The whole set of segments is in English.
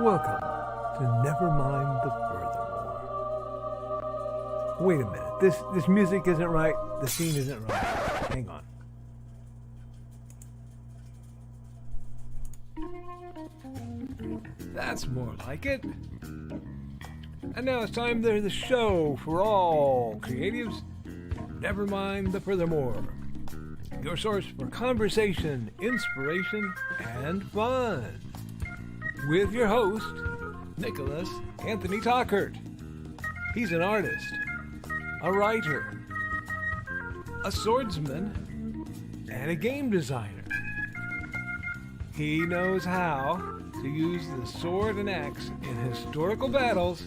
Welcome to Nevermind the Furthermore. Wait a minute, this music isn't right, the scene isn't right. Hang on. That's more like it. And now it's time for the show for all creatives. Nevermind the Furthermore. Your source for conversation, inspiration, and fun. With your host, Nicholas Anthony Tockert. He's an artist, a writer, a swordsman, and a game designer. He knows how to use the sword and axe in historical battles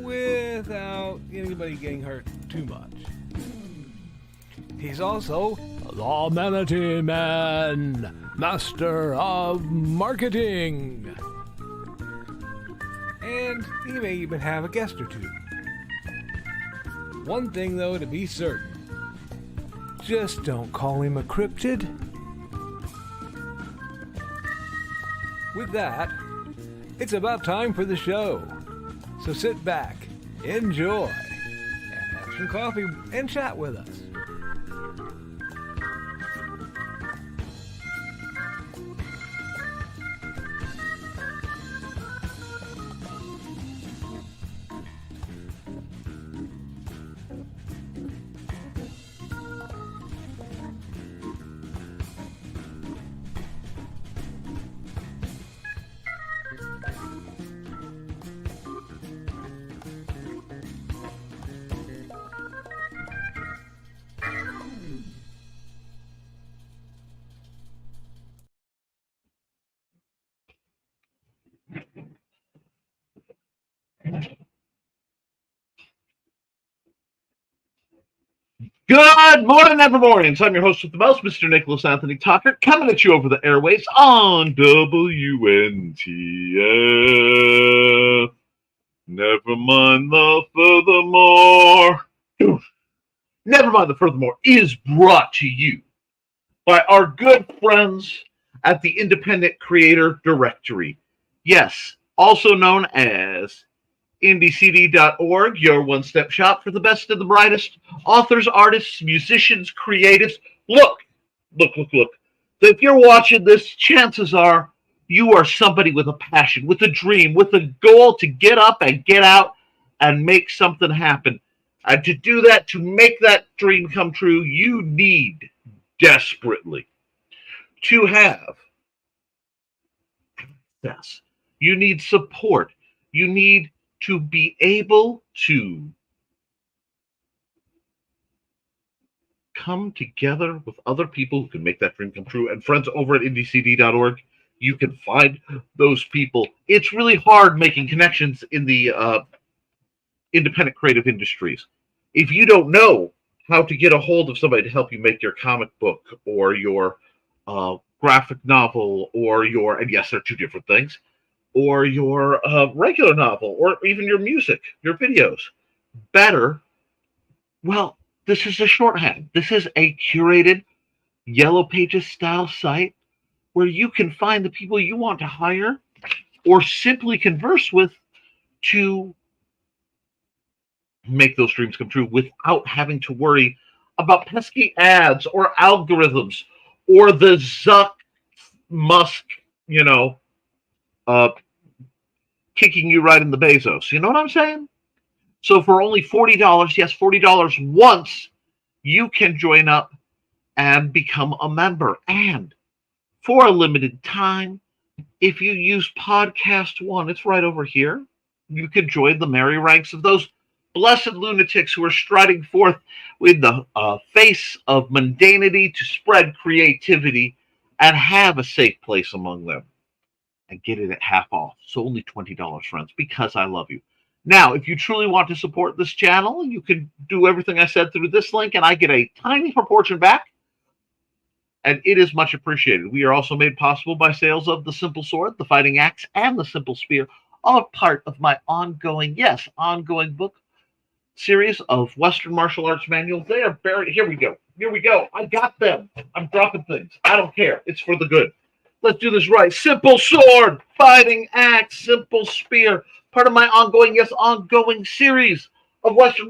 without anybody getting hurt too much. He's also the Manatee Man, master of marketing. And he may even have a guest or two. One thing, though, to be certain. Just don't call him a cryptid. With that, it's about time for the show. So sit back, enjoy, and have some coffee and chat with us. Good morning, Nevermornings. I'm your host with the most, Mr. Nicholas Anthony Tockert, coming at you over the airwaves on WNTF. Nevermind the Furthermore. Nevermind the Furthermore is brought to you by our good friends at the Independent Creator Directory. Yes, also known as IndieCD.org, your one-step shop for the best and the brightest authors, artists, musicians, creatives. Look. If you're watching this, chances are you are somebody with a passion, with a dream, with a goal to get up and get out and make something happen. And to do that, to make that dream come true, you need desperately to have access. You need support. You need to be able to come together with other people who can make that dream come true. And friends over at IndieCD.org, you can find those people. It's really hard making connections in the independent creative industries. If you don't know how to get a hold of somebody to help you make your comic book or your graphic novel or your, and yes, they're two different things, or your regular novel, or even your music, your videos. Better, well, this is a shorthand. This is a curated Yellow Pages style site where you can find the people you want to hire or simply converse with to make those dreams come true without having to worry about pesky ads or algorithms or the Zuck Musk, kicking you right in the Bezos. You know what I'm saying? So for only $40, yes, $40 once, you can join up and become a member. And for a limited time, if you use Podcast One, it's right over here, you can join the merry ranks of those blessed lunatics who are striding forth with the face of mundanity to spread creativity and have a safe place among them. And get it at half off. So only $20, friends, because I love you. Now, if you truly want to support this channel, you can do everything I said through this link, and I get a tiny proportion back, and it is much appreciated. We are also made possible by sales of the Simple Sword, the Fighting Axe, and the Simple Spear, all part of my ongoing book series of Western martial arts manuals. They are buried. Here we go. I got them. I'm dropping things. I don't care. It's for the good. Let's do this right. Simple sword, fighting axe, simple spear. Part of my ongoing, yes, ongoing series of Western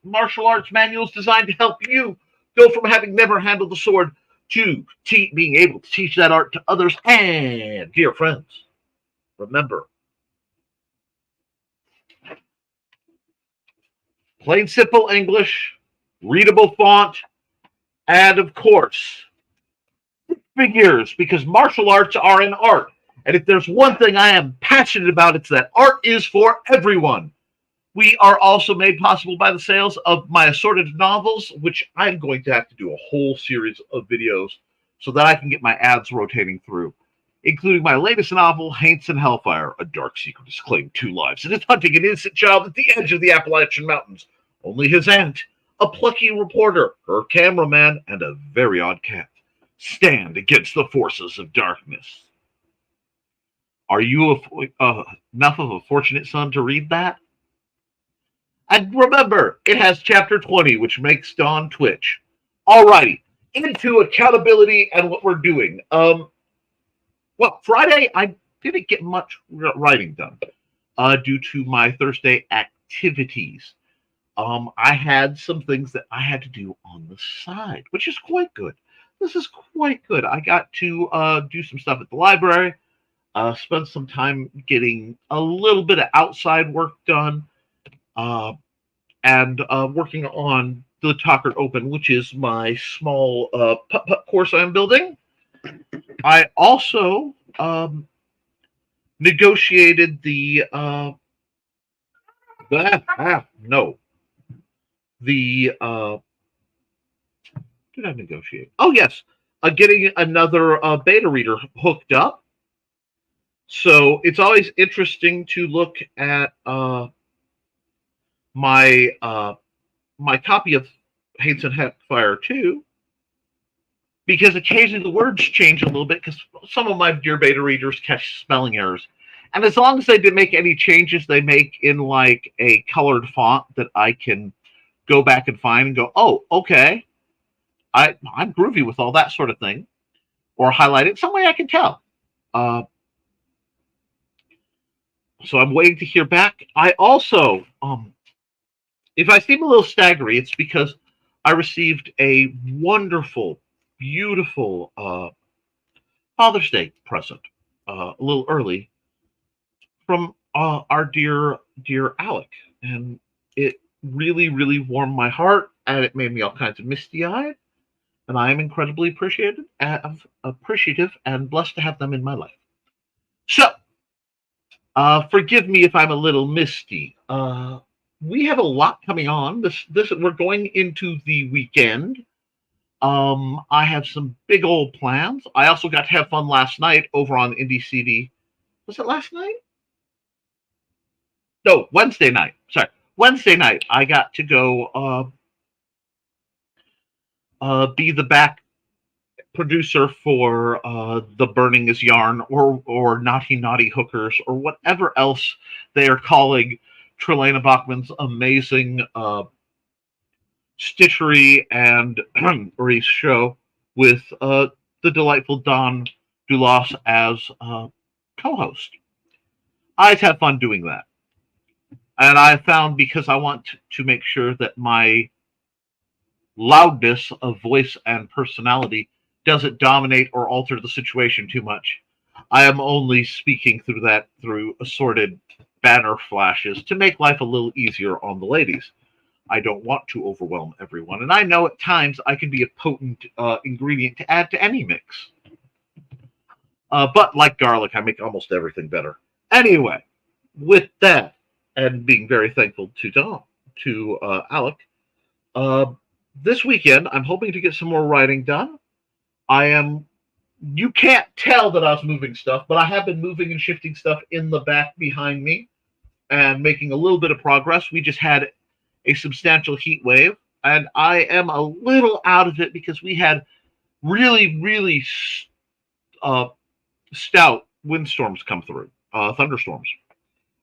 martial arts manuals designed to help you go from having never handled the sword to being able to teach that art to others. And, dear friends, remember, plain simple English, readable font, and of course, figures, because martial arts are an art. And if there's one thing I am passionate about, it's that art is for everyone. We are also made possible by the sales of my assorted novels, which I'm going to have to do a whole series of videos so that I can get my ads rotating through, including my latest novel, Haints and Hellfire. A dark secret has claimed 2 lives and is hunting an innocent child at the edge of the Appalachian Mountains. Only his aunt, a plucky reporter, her cameraman, and a very odd cat stand against the forces of darkness. Are you enough of a fortunate son to read that? And remember, it has chapter 20, which makes Dawn twitch. Alrighty, into accountability and what we're doing. Well, Friday, I didn't get much writing done due to my Thursday activities. I had some things that I had to do on the side, which is quite good. This is quite good. I got to do some stuff at the library, spend some time getting a little bit of outside work done, and working on the Tockert Open, which is my small putt-putt course I'm building. I also negotiated the did I negotiate? Oh yes, getting another beta reader hooked up. So it's always interesting to look at my my copy of Haints and Hellfire 2, because occasionally the words change a little bit because some of my dear beta readers catch spelling errors. And as long as they didn't make any changes they make in like a colored font that I can go back and find and go, oh, okay, I'm groovy with all that sort of thing, or highlight it some way I can tell. So I'm waiting to hear back. I also, if I seem a little staggery, it's because I received a wonderful, beautiful Father's Day present a little early from our dear Alec, and it really, really warmed my heart, and it made me all kinds of misty-eyed. And I am incredibly appreciative and blessed to have them in my life. So, forgive me if I'm a little misty. We have a lot coming on. We're going into the weekend. I have some big old plans. I also got to have fun last night over on Indie CD. Was it last night? No, Wednesday night. Sorry, Wednesday night. I got to go be the back producer for the Burning is Yarn or Naughty Naughty Hookers or whatever else they are calling Trelana Bachman's amazing stitchery and Reese show with the delightful Don Dulas as co-host. I have fun doing that. And I found, because I want to make sure that my loudness of voice and personality doesn't dominate or alter the situation too much, I am only speaking through assorted banner flashes to make life a little easier on the ladies. I don't want to overwhelm everyone, and I know at times I can be a potent ingredient to add to any mix. But like garlic, I make almost everything better. Anyway, with that, and being very thankful to Alec, this weekend I'm hoping to get some more writing done. You can't tell that I was moving stuff, but I have been moving and shifting stuff in the back behind me and making a little bit of progress. We just had a substantial heat wave, and I am a little out of it because we had really, really stout windstorms come through, thunderstorms,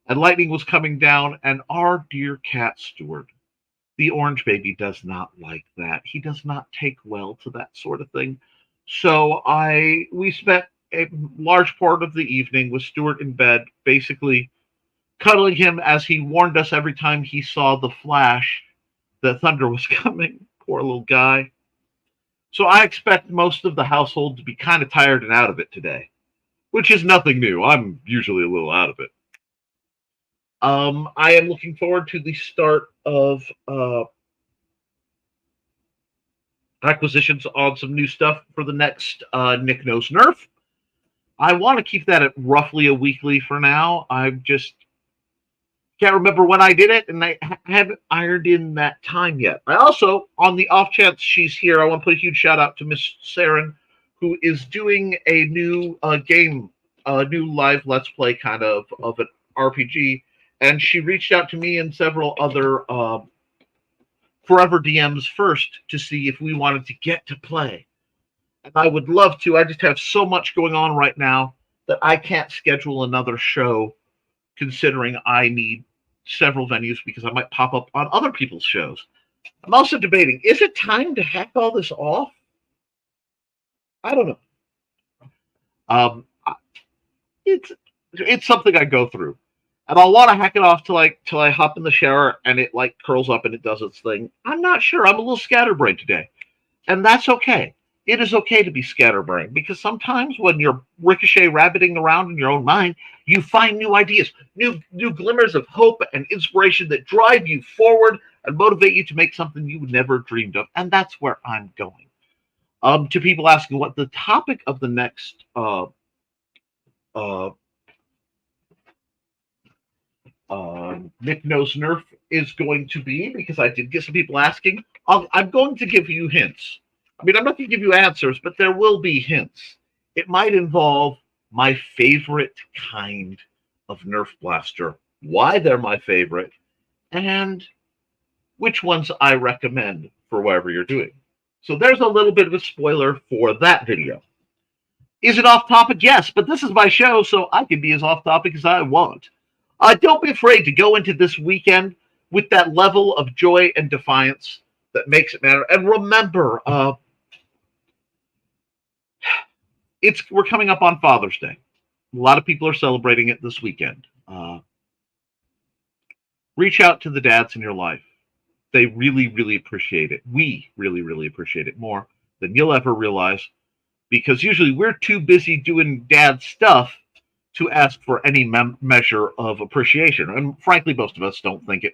and lightning was coming down, and our dear cat Stewart, the orange baby, does not like that. He does not take well to that sort of thing. So we spent a large part of the evening with Stuart in bed, basically cuddling him as he warned us every time he saw the flash that thunder was coming. Poor little guy. So I expect most of the household to be kind of tired and out of it today, which is nothing new. I'm usually a little out of it. I am looking forward to the start of acquisitions on some new stuff for the next Nick Knows Nerf. I want to keep that at roughly a weekly for now. I just can't remember when I did it, and I haven't ironed in that time yet. I also, on the off chance she's here, I want to put a huge shout out to Miss Saren, who is doing a new game, a new live Let's Play kind of an RPG, and she reached out to me and several other Forever DMs first to see if we wanted to get to play. And I would love to. I just have so much going on right now that I can't schedule another show, considering I need several venues because I might pop up on other people's shows. I'm also debating, is it time to hack all this off? I don't know. It's something I go through. And I'll want to hack it off till I hop in the shower and it like curls up and it does its thing. I'm not sure. I'm a little scatterbrained today. And that's okay. It is okay to be scatterbrained because sometimes when you're ricochet rabbiting around in your own mind, you find new ideas, new glimmers of hope and inspiration that drive you forward and motivate you to make something you never dreamed of. And that's where I'm going. To people asking what the topic of the next Nick Knows Nerf is going to be, because I did get some people asking, I'm going to give you hints. I mean, I'm not going to give you answers, but there will be hints. It might involve my favorite kind of Nerf blaster, why they're my favorite, and which ones I recommend for whatever you're doing. So there's a little bit of a spoiler for that video. Is it off topic? Yes, but this is my show, so I can be as off topic as I want. Don't be afraid to go into this weekend with that level of joy and defiance that makes it matter. And remember, we're coming up on Father's Day. A lot of people are celebrating it this weekend. Reach out to the dads in your life. They really, really appreciate it. We really, really appreciate it more than you'll ever realize, because usually we're too busy doing dad stuff to ask for any measure of appreciation. And frankly, most of us don't think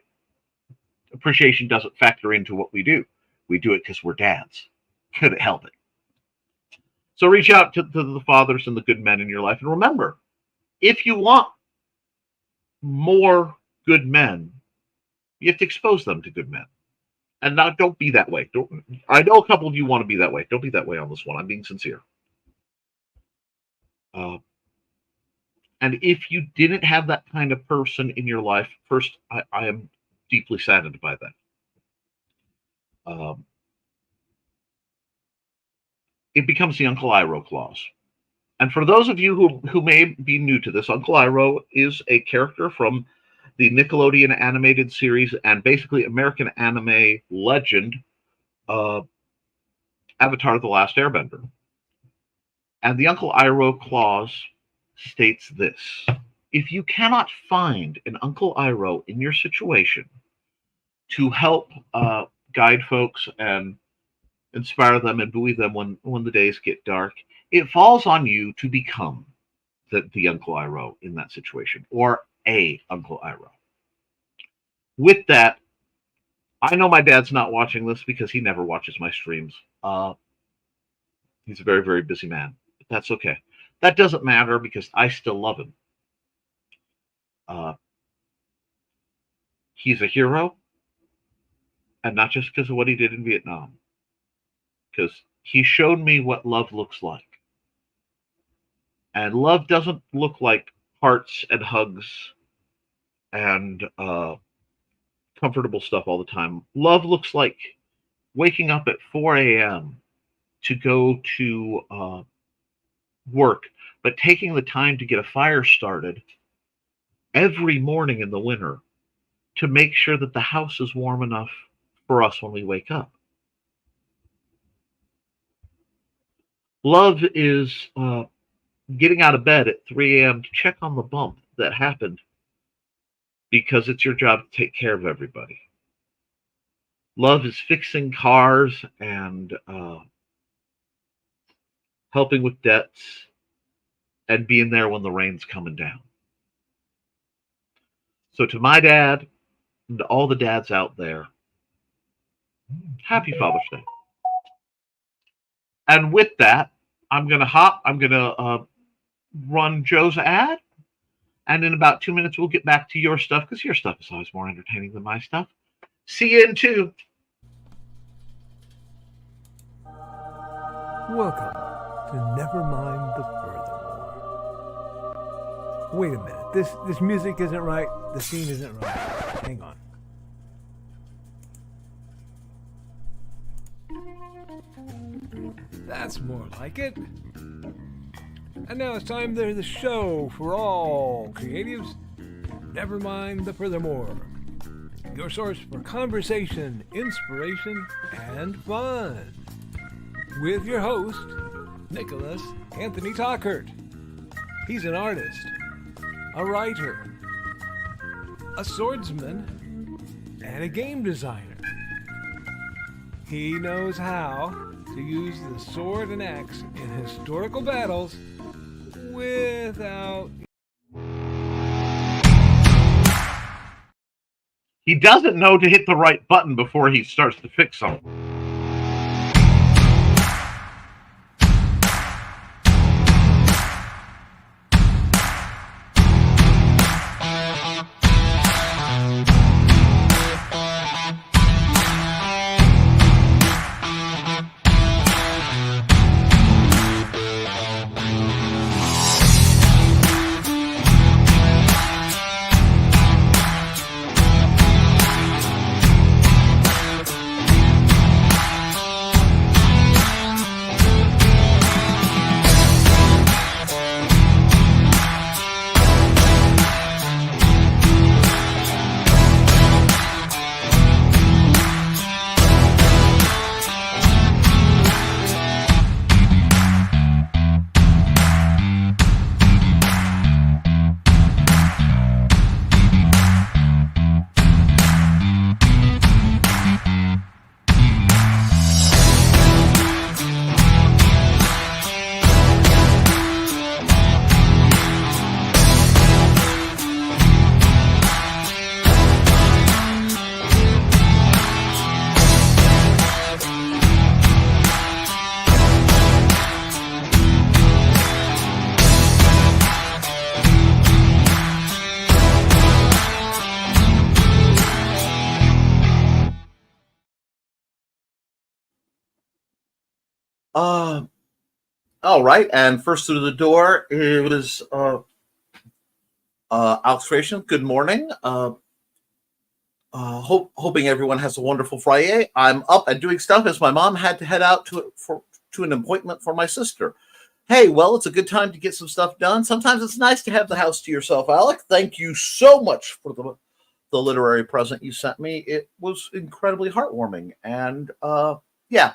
appreciation doesn't factor into what we do. We do it because we're dads. Couldn't help it. So reach out to the fathers and the good men in your life. And remember, if you want more good men, you have to expose them to good men. And now don't be that way. I know a couple of you want to be that way. Don't be that way on this one. I'm being sincere. And if you didn't have that kind of person in your life, first, I am deeply saddened by that. It becomes the Uncle Iroh clause. And for those of you who may be new to this, Uncle Iroh is a character from the Nickelodeon animated series and basically American anime legend, Avatar: The Last Airbender. And the Uncle Iroh clause states this: if you cannot find an Uncle Iroh in your situation to help guide folks and inspire them and buoy them when the days get dark, it falls on you to become the Uncle Iroh in that situation, or a Uncle Iroh. With that, I know my dad's not watching this because he never watches my streams. He's a very, very busy man. But that's okay. That doesn't matter because I still love him. He's a hero, and not just because of what he did in Vietnam, because he showed me what love looks like. And love doesn't look like hearts and hugs and comfortable stuff all the time. Love looks like waking up at 4 a.m. to go to work, but taking the time to get a fire started every morning in the winter to make sure that the house is warm enough for us when we wake up. Love is getting out of bed at 3 a.m. to check on the bump that happened because it's your job to take care of everybody. Love is fixing cars and helping with debts and being there when the rain's coming down. So to my dad and to all the dads out there, happy Father's Day. And with that, I'm going to run Joe's ad. And in about 2 minutes, we'll get back to your stuff because your stuff is always more entertaining than my stuff. See you in 2. Welcome to Nevermind the Furthermore. Wait a minute. This music isn't right. The scene isn't right. Hang on. That's more like it. And now it's time for the show for all creatives. Nevermind the Furthermore. Your source for conversation, inspiration, and fun. With your host, Nicholas Anthony Tockert. He's an artist, a writer, a swordsman, and a game designer. He knows how to use the sword and axe in historical battles without... He doesn't know to hit the right button before he starts to fix something. All right, and first through the door it was Alex Creation. Good morning. Hoping everyone has a wonderful Friday. I'm up and doing stuff as my mom had to head out to an appointment for my sister. Hey, well, it's a good time to get some stuff done. Sometimes it's nice to have the house to yourself, Alec. Thank you so much for the literary present you sent me. It was incredibly heartwarming, and yeah.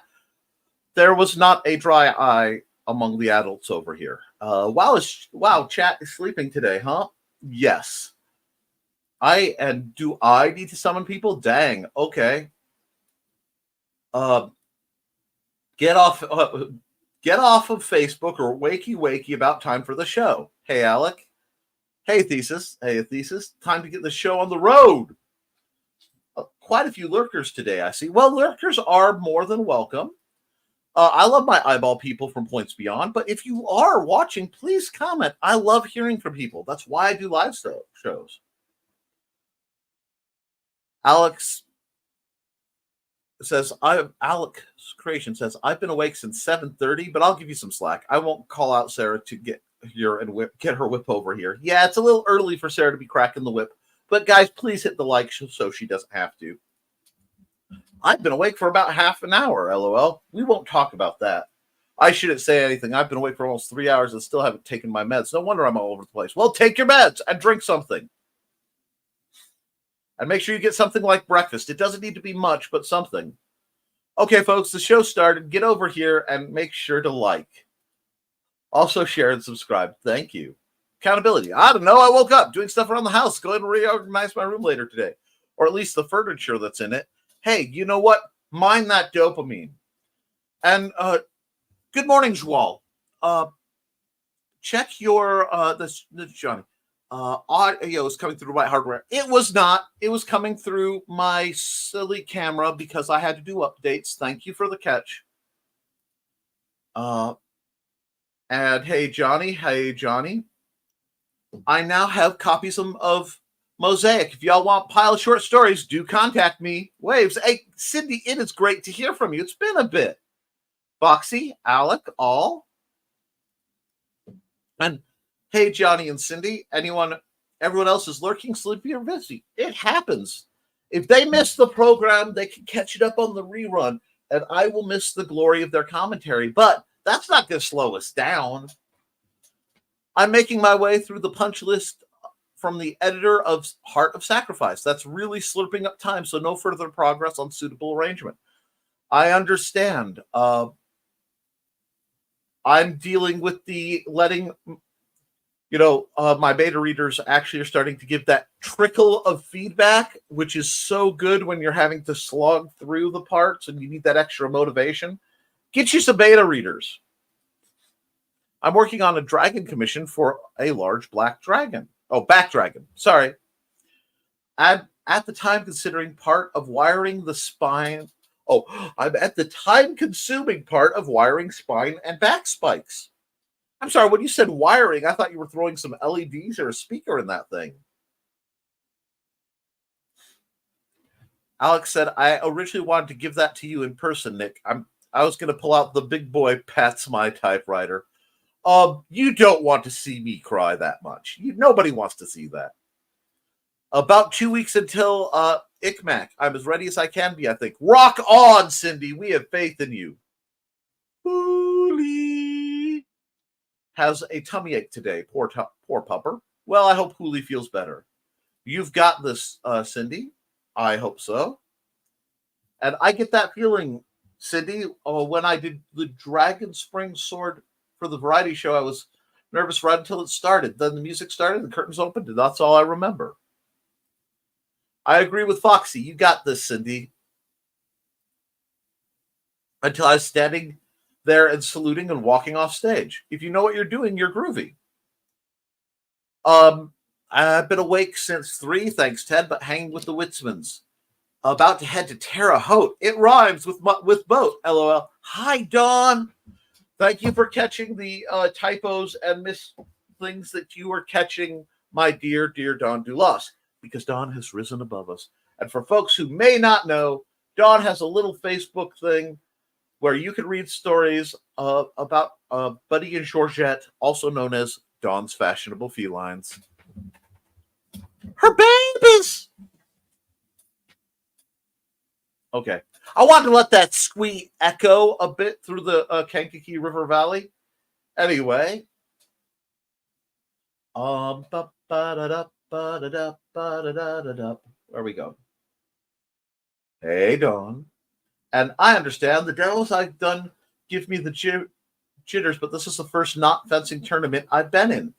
There was not a dry eye among the adults over here. Wow, chat is sleeping today, huh? Yes. Do I need to summon people? Dang. Okay. Get off of Facebook or wakey about time for the show. Hey, Alec. Hey, Thesis. Time to get the show on the road. Quite a few lurkers today, I see. Well, lurkers are more than welcome. I love my eyeball people from Points Beyond, but if you are watching, please comment. I love hearing from people. That's why I do live shows. Alex Creation says, I've been awake since 7:30, but I'll give you some slack. I won't call out Sarah to get her whip over here. Yeah, it's a little early for Sarah to be cracking the whip, but guys, please hit the like so she doesn't have to. I've been awake for about half an hour, LOL. We won't talk about that. I shouldn't say anything. I've been awake for almost 3 hours and still haven't taken my meds. No wonder I'm all over the place. Well, take your meds and drink something. And make sure you get something like breakfast. It doesn't need to be much, but something. Okay, folks, the show started. Get over here and make sure to like. Also share and subscribe. Thank you. Accountability. I don't know. I woke up doing stuff around the house. Go ahead and reorganize my room later today. Or at least the furniture that's in it. Hey, you know what? Mind that dopamine. And good morning, Joel. Check your this Johnny. Audio is coming through my hardware. It was not. It was coming through my silly camera because I had to do updates. Thank you for the catch. And hey, Johnny. I now have copies of Mosaic. If y'all want pile of short stories, do contact me. Waves. Hey, Cindy, it is great to hear from you. It's been a bit. Foxy, Alec, all. And hey, Johnny and Cindy, everyone else is lurking, sleepy, or busy. It happens. If they miss the program, they can catch it up on the rerun, and I will miss the glory of their commentary. But that's not going to slow us down. I'm making my way through the punch list from the editor of Heart of Sacrifice. That's really slurping up time, so no further progress on suitable arrangement. I understand. I'm dealing with the letting, my beta readers actually are starting to give that trickle of feedback, which is so good when you're having to slog through the parts and you need that extra motivation. Get you some beta readers. I'm working on a dragon commission for a large black dragon. Oh, back dragon. Sorry. I'm at the time considering part of wiring the spine. Oh, I'm at the time-consuming part of wiring spine and back spikes. I'm sorry, when you said wiring, I thought you were throwing some LEDs or a speaker in that thing. Alex said, I originally wanted to give that to you in person, Nick. I was going to pull out the big boy Pat's My typewriter. You don't want to see me cry that much. Nobody wants to see that. About 2 weeks until ICMAC. I'm as ready as I can be, I think. Rock on, Cindy. We have faith in you. Hooli has a tummy ache today. Poor pupper. Well, I hope Hooli feels better. You've got this, Cindy. I hope so. And I get that feeling, Cindy, when I did the Dragon Spring Sword for the variety show, I was nervous right until it started. Then the music started, the curtains opened, and that's all I remember. I agree with Foxy. You got this, Cindy. Until I was standing there and saluting and walking off stage. If you know what you're doing, you're groovy. I've been awake since 3, thanks, Ted, but hanging with the Witzmans. About to head to Terre Haute. It rhymes with boat, LOL. Hi, Dawn. Thank you for catching the typos and miss things that you are catching, my dear, dear Dawn Dulas, because Dawn has risen above us. And for folks who may not know, Dawn has a little Facebook thing where you can read stories about Buddy and Georgette, also known as Dawn's Fashionable Felines. Her babies! Okay. I wanted to let that squeak echo a bit through the Kankakee River Valley. Anyway. Where we go? Hey, Dawn. And I understand the demos I've done give me the jitters, but this is the first not fencing tournament I've been in.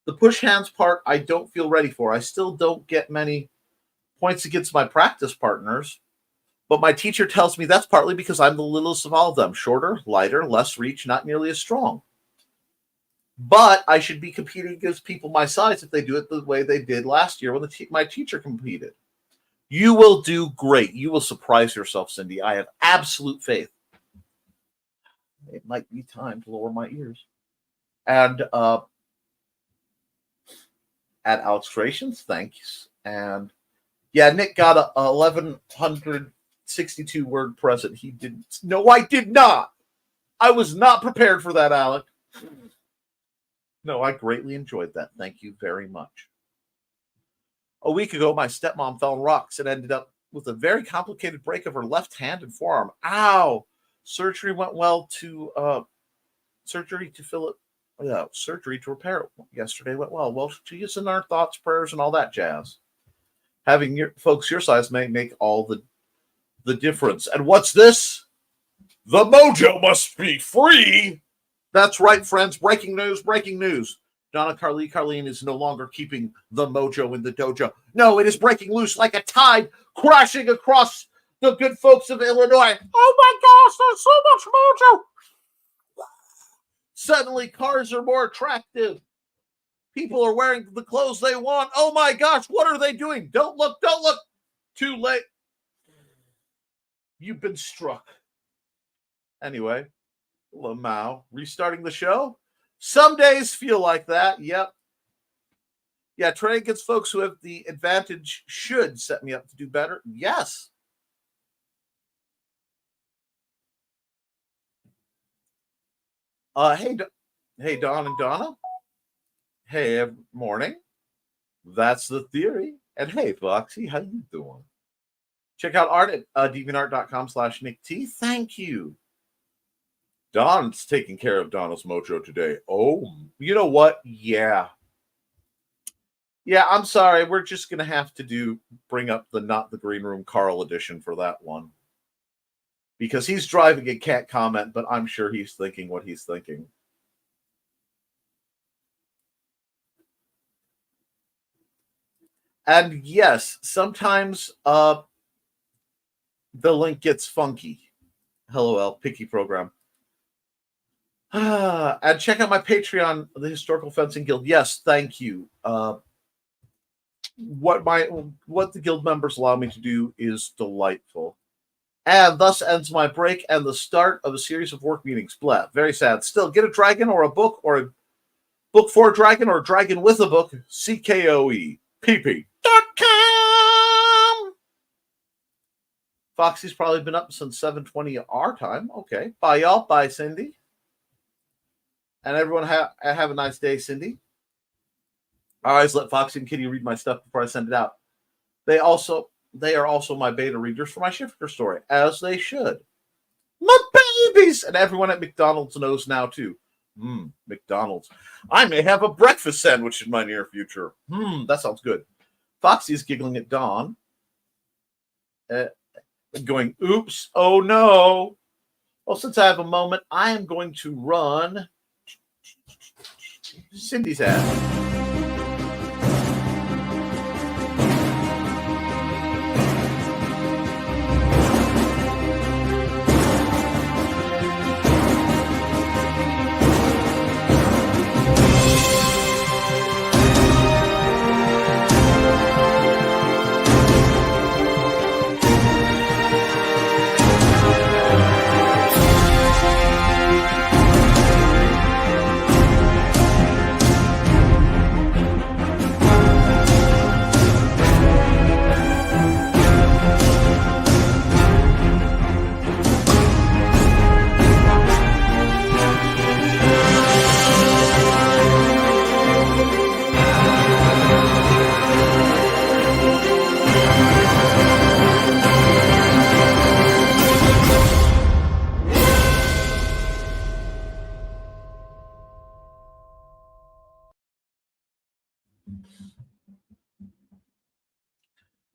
The push hands part I don't feel ready for. I still don't get many points against my practice partners, but my teacher tells me that's partly because I'm the littlest of all of them. Shorter, lighter, less reach, not nearly as strong. But I should be competing against people my size if they do it the way they did last year when my teacher competed. You will do great. You will surprise yourself, Cindy. I have absolute faith. It might be time to lower my ears. And at Alex Creations, thanks. And yeah, Nick got a 1,162 word present. He didn't. No, I did not. I was not prepared for that, Alec. No, I greatly enjoyed that. Thank you very much. A week ago, my stepmom fell on rocks and ended up with a very complicated break of her left hand and forearm. Ow! Surgery went well to surgery to repair it yesterday went well. Well, she is in our thoughts, prayers, and all that jazz. Having folks your size may make all the difference. And what's this? The mojo must be free. That's right, friends. Breaking news, breaking news. Donna Carleen is no longer keeping the mojo in the dojo. No, it is breaking loose like a tide crashing across the good folks of Illinois. Oh my gosh, there's so much mojo. Suddenly, cars are more attractive. People are wearing the clothes they want. Oh my gosh, what are they doing? Don't look, don't look. Too late. You've been struck. Anyway, Lamau, restarting the show. Some days feel like that. Yep. Yeah, trading against folks who have the advantage should set me up to do better. Yes. Hey, Don and Donna. Hey, morning. That's the theory. And hey, Foxy, how you doing? Check out art at deviantart.com/Nick T. Thank you. Don's taking care of Donald's mojo today. Oh, you know what? Yeah. Yeah, I'm sorry. We're just going to have to bring up the Not the Green Room Carl edition for that one. Because he's driving and can't comment, but I'm sure he's thinking what he's thinking. And yes, sometimes the link gets funky. LOL, picky program. And check out my Patreon, the Historical Fencing Guild. Yes, thank you. What the guild members allow me to do is delightful. And thus ends my break and the start of a series of work meetings. Blah, very sad. Still, get a dragon or a book or a book for a dragon or a dragon with a book. CKOE.com. Foxy's probably been up since 7:20 our time. Okay. Bye, y'all. Bye, Cindy. And everyone have a nice day, Cindy. I always let Foxy and Kitty read my stuff before I send it out. They are also my beta readers for my Shifter story, as they should. My babies! And everyone at McDonald's knows now, too. McDonald's. I may have a breakfast sandwich in my near future. That sounds good. Foxy's giggling at Dawn. Going, oops, oh no. Well, since I have a moment, I am going to run Cindy's ad.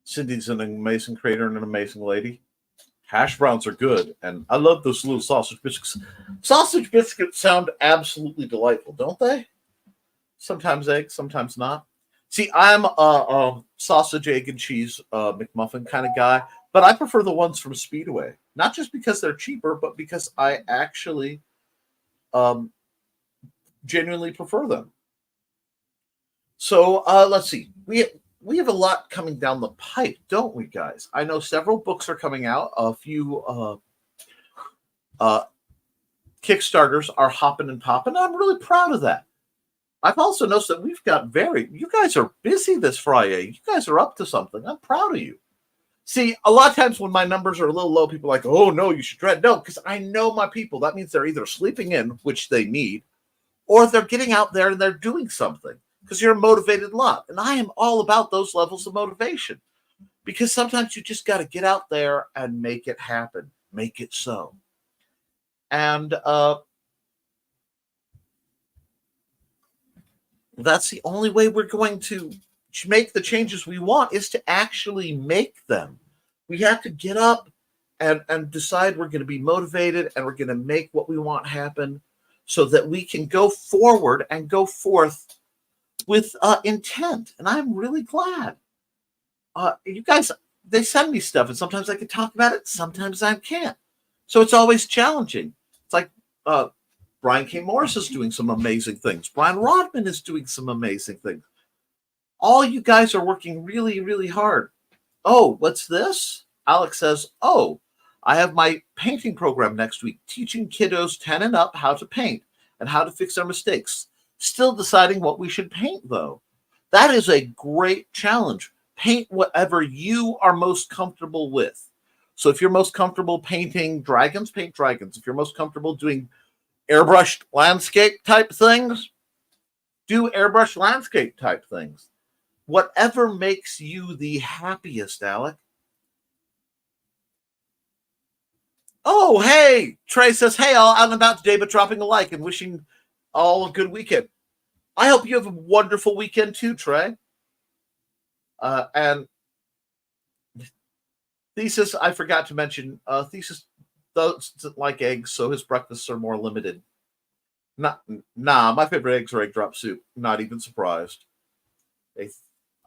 Cindy's an amazing creator and an amazing lady. Hash browns are good, and I love those little sausage biscuits. Sausage biscuits sound absolutely delightful, don't they? Sometimes egg, sometimes not. See, I'm a sausage, egg, and cheese McMuffin kind of guy, but I prefer the ones from Speedway. Not just because they're cheaper, but because I actually genuinely prefer them. So let's see. We have a lot coming down the pipe, don't we, guys? I know several books are coming out. A few Kickstarters are hopping and popping. I'm really proud of that. I've also noticed that we've got you guys are busy this Friday. You guys are up to something. I'm proud of you. See, a lot of times when my numbers are a little low, people are like, oh, no, you should dread. No, because I know my people. That means they're either sleeping in, which they need, or they're getting out there and they're doing something. Because you're a motivated lot. And I am all about those levels of motivation. Because sometimes you just got to get out there and make it happen. Make it so. And that's the only way we're going to make the changes we want, is to actually make them. We have to get up and decide we're going to be motivated and we're going to make what we want happen. so that we can go forward and go forth with intent. And I'm really glad. You guys, they send me stuff, and sometimes I can talk about it, sometimes I can't. So it's always challenging. It's like Brian K. Morris is doing some amazing things. Brian Rodman is doing some amazing things. All you guys are working really, really hard. Oh, what's this? Alex says, oh, I have my painting program next week, teaching kiddos 10 and up how to paint and how to fix their mistakes. Still deciding what we should paint, though. That is a great challenge. Paint whatever you are most comfortable with. So if you're most comfortable painting dragons, paint dragons. If you're most comfortable doing airbrushed landscape type things, do airbrush landscape type things. Whatever makes you the happiest, Alec. Oh, hey, Trey says, hey, all out and about today, but dropping a like and wishing all a good weekend. I hope you have a wonderful weekend too, Trey. And Thesis, I forgot to mention, Thesis doesn't like eggs, so his breakfasts are more limited. Nah, my favorite eggs are egg drop soup. Not even surprised.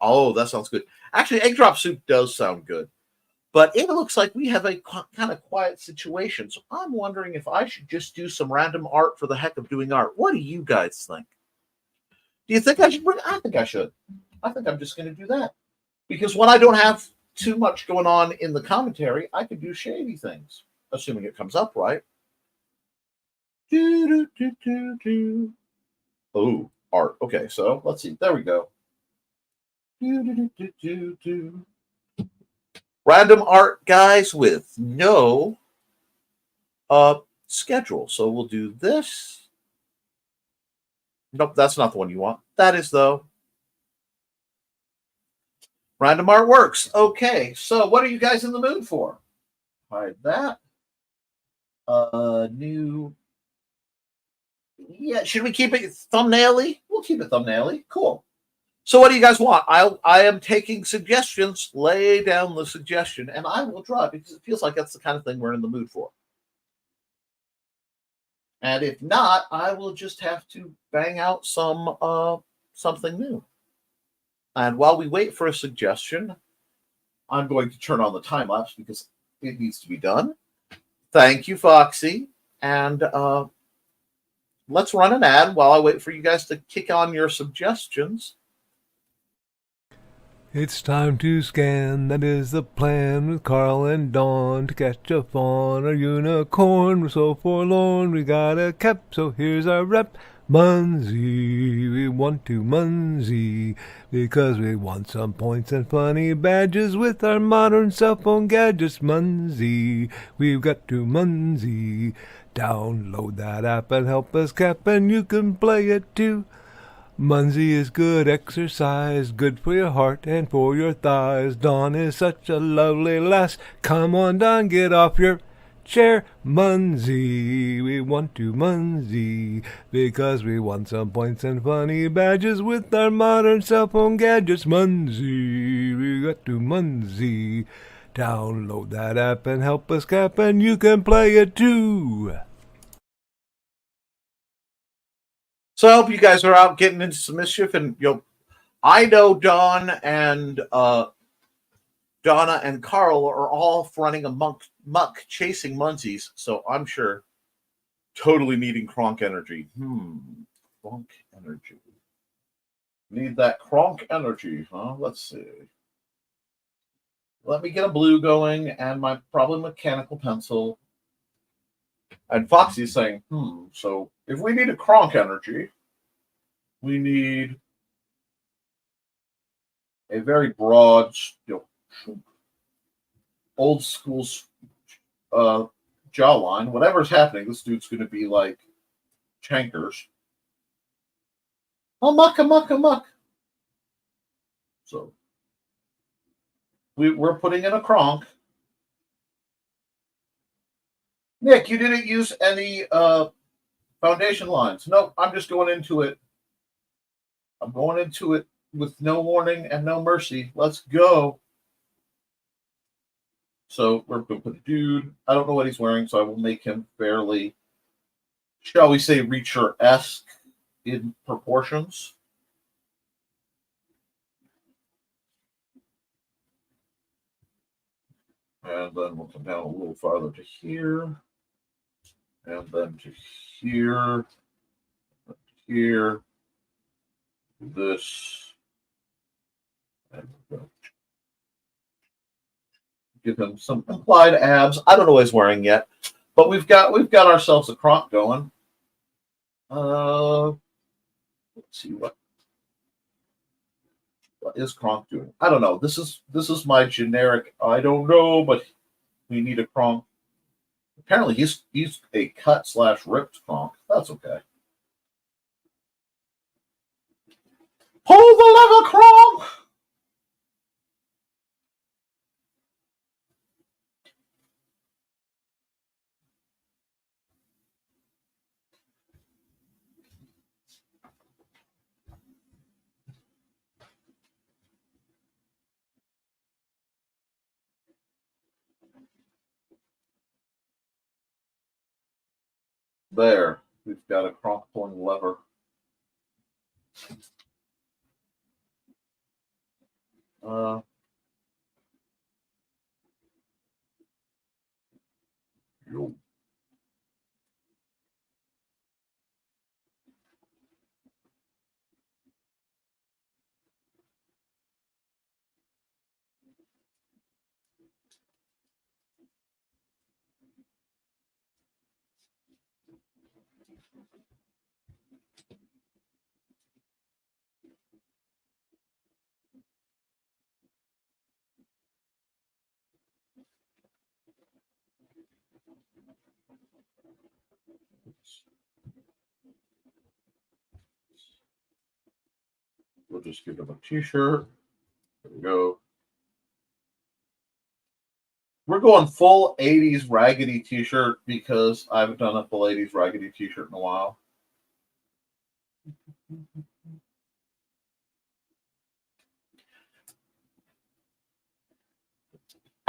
Oh, that sounds good. Actually, egg drop soup does sound good. But it looks like we have a kind of quiet situation. So I'm wondering if I should just do some random art for the heck of doing art. What do you guys think? Do you think I should I think I should. I think I'm just going to do that. Because when I don't have too much going on in the commentary, I can do shady things. Assuming it comes up right. Oh, art. Okay, so let's see. There we go. Random art, guys, with no schedule. So we'll do this. Nope, that's not the one you want. That is, though. Random art works. Okay, so what are you guys in the mood for? Hide that. New. Yeah, should we keep it thumbnail-y? We'll keep it thumbnail-y. Cool. So what do you guys want? I am taking suggestions. Lay down the suggestion, and I will draw it because it feels like that's the kind of thing we're in the mood for. And if not, I will just have to bang out something new. And while we wait for a suggestion, I'm going to turn on the time lapse because it needs to be done. Thank you, Foxy. And let's run an ad while I wait for you guys to kick on your suggestions. It's time to scan, that is the plan, with Carl and Dawn to catch a fawn or unicorn. We're so forlorn, we got a cap, so here's our rep. Munsey, we want to Munsey, because we want some points and funny badges with our modern cell phone gadgets. Munsey, we've got to Munsey. Download that app and help us cap, and you can play it too. Munsey is good exercise, good for your heart and for your thighs. Dawn is such a lovely lass. Come on, Dawn, get off your chair. Munsey, we want to Munsey, because we want some points and funny badges with our modern cell phone gadgets. Munsey, we got to Munsey. Download that app and help us cap, and you can play it too. So I hope you guys are out getting into some mischief, and I know Donna and Carl are all running a muck chasing Munsies, so I'm sure totally needing Kronk energy. Kronk energy. Need that Kronk energy, huh? Let's see. Let me get a blue going and my probably mechanical pencil. And Foxy's saying, so if we need a Kronk energy, we need a very broad, old school jawline. Whatever's happening, this dude's going to be like chankers. Muck. So we're putting in a Kronk. Nick, you didn't use any foundation lines. Nope, I'm just going into it. I'm going into it with no warning and no mercy. Let's go. So we're going to put a dude. I don't know what he's wearing, so I will make him fairly shall we say, Reacher-esque in proportions. And then we'll come down a little farther to here. And then to here. Here. This. And give him some implied abs. I don't know what he's wearing yet. But we've got ourselves a Kronk going. Let's see what is Kronk doing. I don't know. This is my generic. I don't know, but we need a Kronk. Apparently, he's a cut/ripped Kronk. That's okay. Pull the lever, Kronk. There, we've got a Kronk pulling lever. Yo. We'll just give him a t-shirt. There we go. We're going full 80s raggedy t-shirt because I haven't done a full 80s raggedy t-shirt in a while.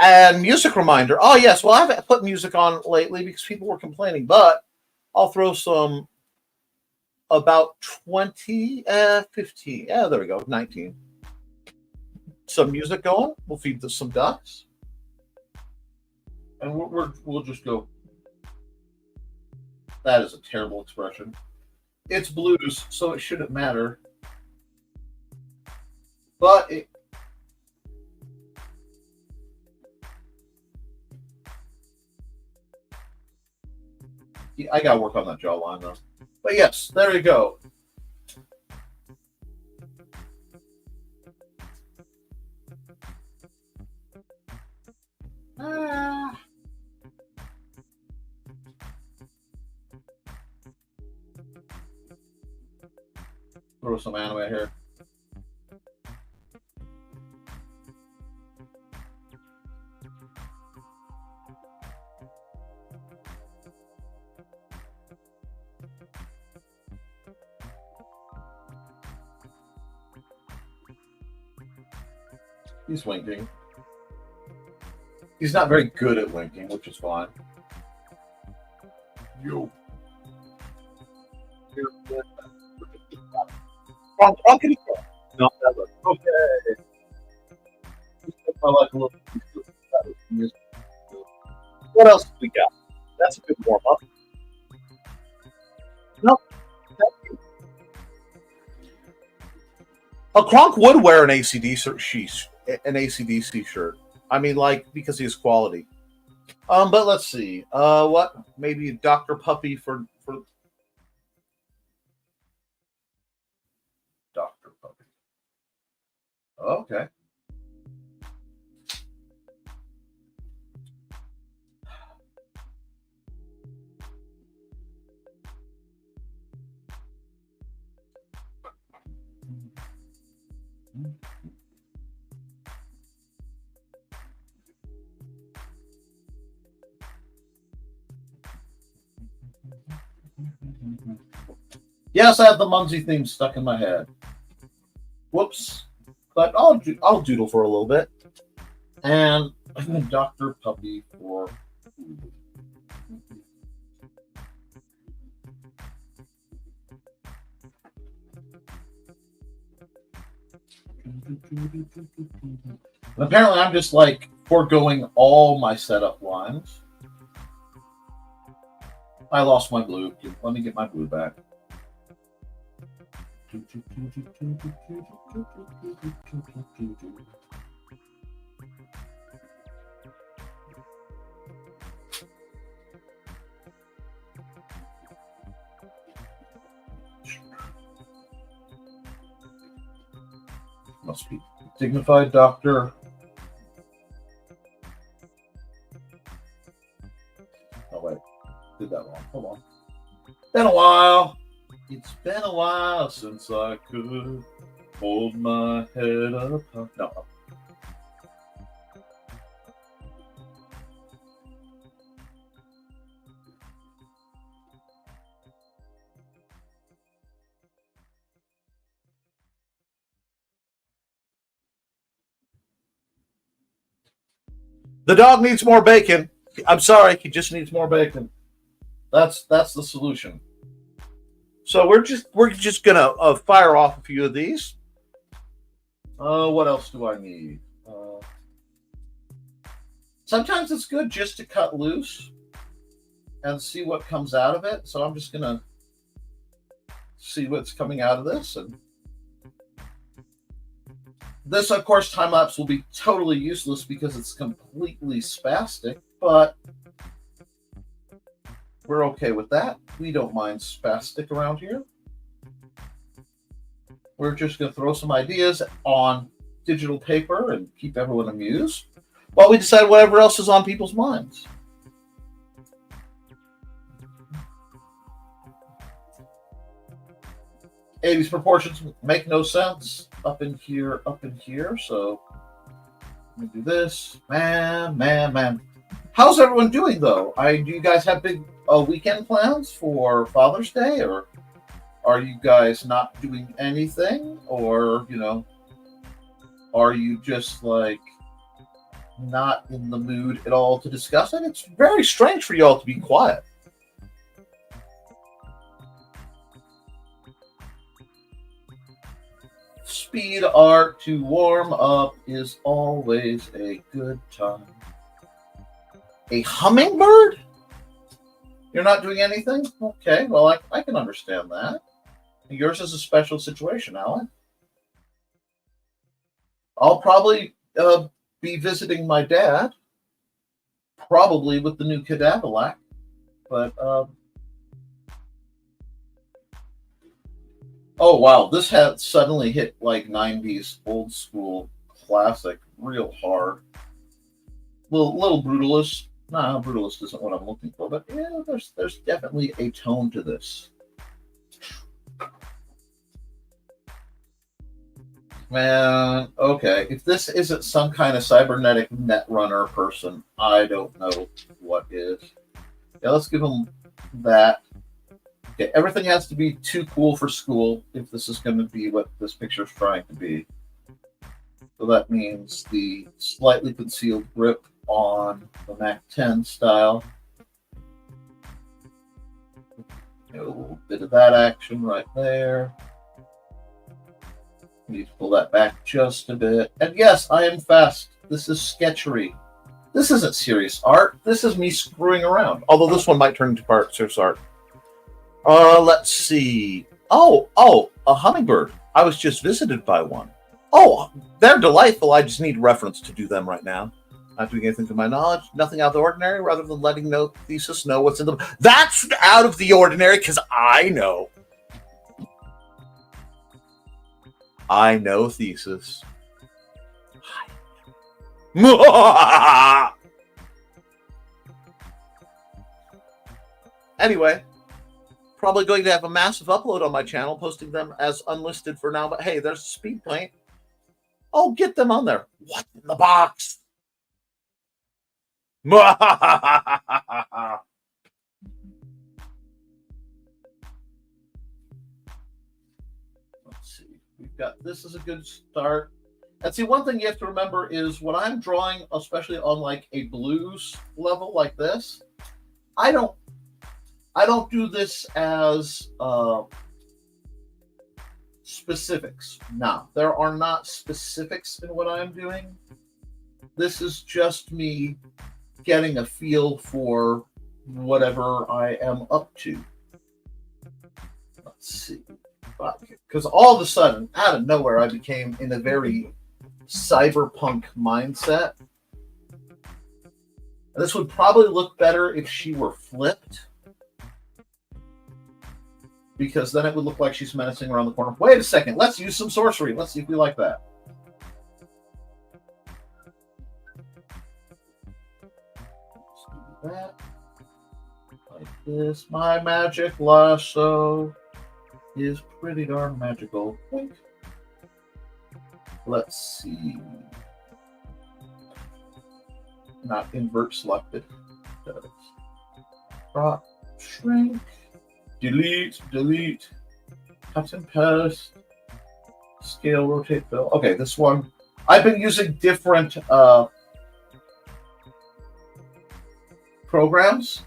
And music reminder. Oh, yes. Well, I haven't put music on lately because people were complaining, but I'll throw some about 20, 15. Yeah, there we go. 19. Some music going. We'll feed this some ducks. And we'll just go. That is a terrible expression. It's blues, so it shouldn't matter. But I gotta work on that jawline though. But yes, there you go. Throw some anime here. He's winking. He's not very good at winking, which is fine. Yo. No, never. Okay. I like a little. What else do we got? That's a good warm up. No. A Kronk would wear an ACDC shirt. I mean, like, because he has quality. But let's see. What? Maybe Dr. Puppy for Dr. Puppy. Okay. Yes, I have the Mumsy theme stuck in my head. Whoops. But I'll doodle for a little bit. And Dr. Puppy for... And apparently I'm just like foregoing all my setup lines. I lost my blue. Let me get my blue back. Must be dignified doctor. Oh wait, did that wrong. Hold on. Been a while. It's been a while since I could hold my head up. No. The dog needs more bacon. I'm sorry, he just needs more bacon. That's the solution. So we're just gonna fire off a few of these. What else do I need? Sometimes it's good just to cut loose and see what comes out of it. So I'm just gonna see what's coming out of this. And this, of course, time lapse will be totally useless because it's completely spastic, but we're okay with that. We don't mind spastic around here. We're just going to throw some ideas on digital paper and keep everyone amused while we decide whatever else is on people's minds. These proportions make no sense up in here, so let me do this. Man. How's everyone doing, though? Do you guys have big weekend plans for Father's Day, or are you guys not doing anything, or, are you just, like, not in the mood at all to discuss it? It's very strange for y'all to be quiet. Speed art to warm up is always a good time. A hummingbird? You're not doing anything? Okay, well, I can understand that. Yours is a special situation, Alan. I'll probably be visiting my dad, probably with the new Cadillac, but oh wow, this had suddenly hit like 90s old school classic real hard. Little brutalist. Nah, brutalist isn't what I'm looking for, but yeah, there's definitely a tone to this. Man, okay. If this isn't some kind of cybernetic netrunner person, I don't know what is. Yeah, let's give them that. Okay, everything has to be too cool for school if this is going to be what this picture is trying to be. So that means the slightly concealed grip on the Mac 10 style. A little bit of that action right there. Need to pull that back just a bit. And yes, I am fast. This is sketchery. This isn't serious art. This is me screwing around. Although this one might turn into part serious art. Let's see. Oh, a hummingbird. I was just visited by one. Oh, they're delightful. I just need reference to do them right now. Not doing anything to my knowledge. Nothing out of the ordinary, rather than letting no thesis know what's in them. That's out of the ordinary, because I know. I know thesis. Anyway, probably going to have a massive upload on my channel, posting them as unlisted for now. But hey, there's a speed paint. Oh, get them on there. What's in the box? Let's see. We've got this is a good start. And see, one thing you have to remember is when I'm drawing, especially on like a blues level like this, I don't do this as specifics. Now, there are not specifics in what I'm doing. This is just me getting a feel for whatever I am up to. Let's see. Because all of a sudden, out of nowhere, I became in a very cyberpunk mindset. This would probably look better if she were flipped, because then it would look like she's menacing around the corner. Wait a second. Let's use some sorcery. Let's see if we like that. Let's do that. Like this. My magic lasso is pretty darn magical. Let's see. Not invert selected. Drop, shrink. Delete, cut and paste, scale, rotate, fill. Okay, this one, I've been using different programs.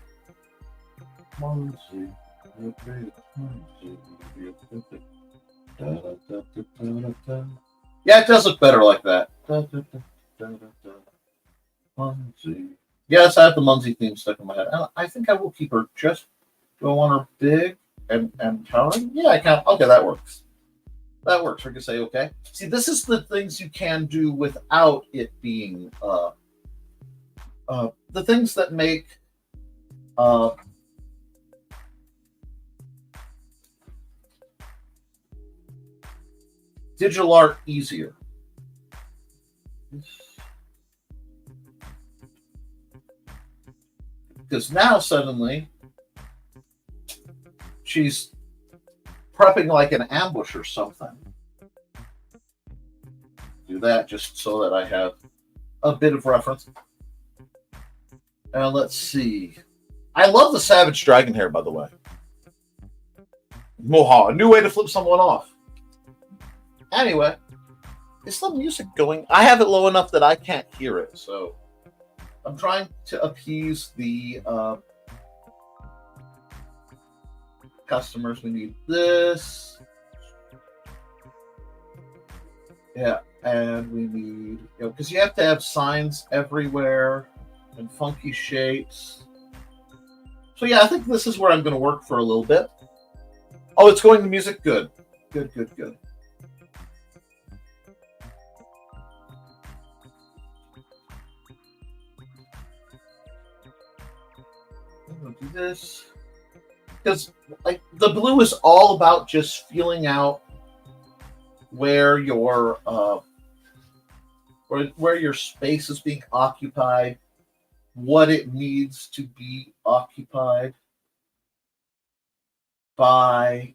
Yeah, it does look better like that. Yes, I have the Munzie theme stuck in my head. I think I will keep her just go on her big and towering. Yeah, I can. Okay, that works. That works. We can say okay. See, this is the things you can do without it being the things that make digital art easier. Because now suddenly she's prepping like an ambush or something. Do that just so that I have a bit of reference. And let's see. I love the Savage Dragon hair, by the way. Moha, a new way to flip someone off. Anyway, is the music going? I have it low enough that I can't hear it, so I'm trying to appease the customers. We need this. Yeah, and we need, because you have to have signs everywhere and funky shapes. So yeah, I think this is where I'm going to work for a little bit. Oh, it's going to music? Good. Good. I'm going to do this. Because like the blue is all about just feeling out where your where your space is being occupied, what it needs to be occupied by.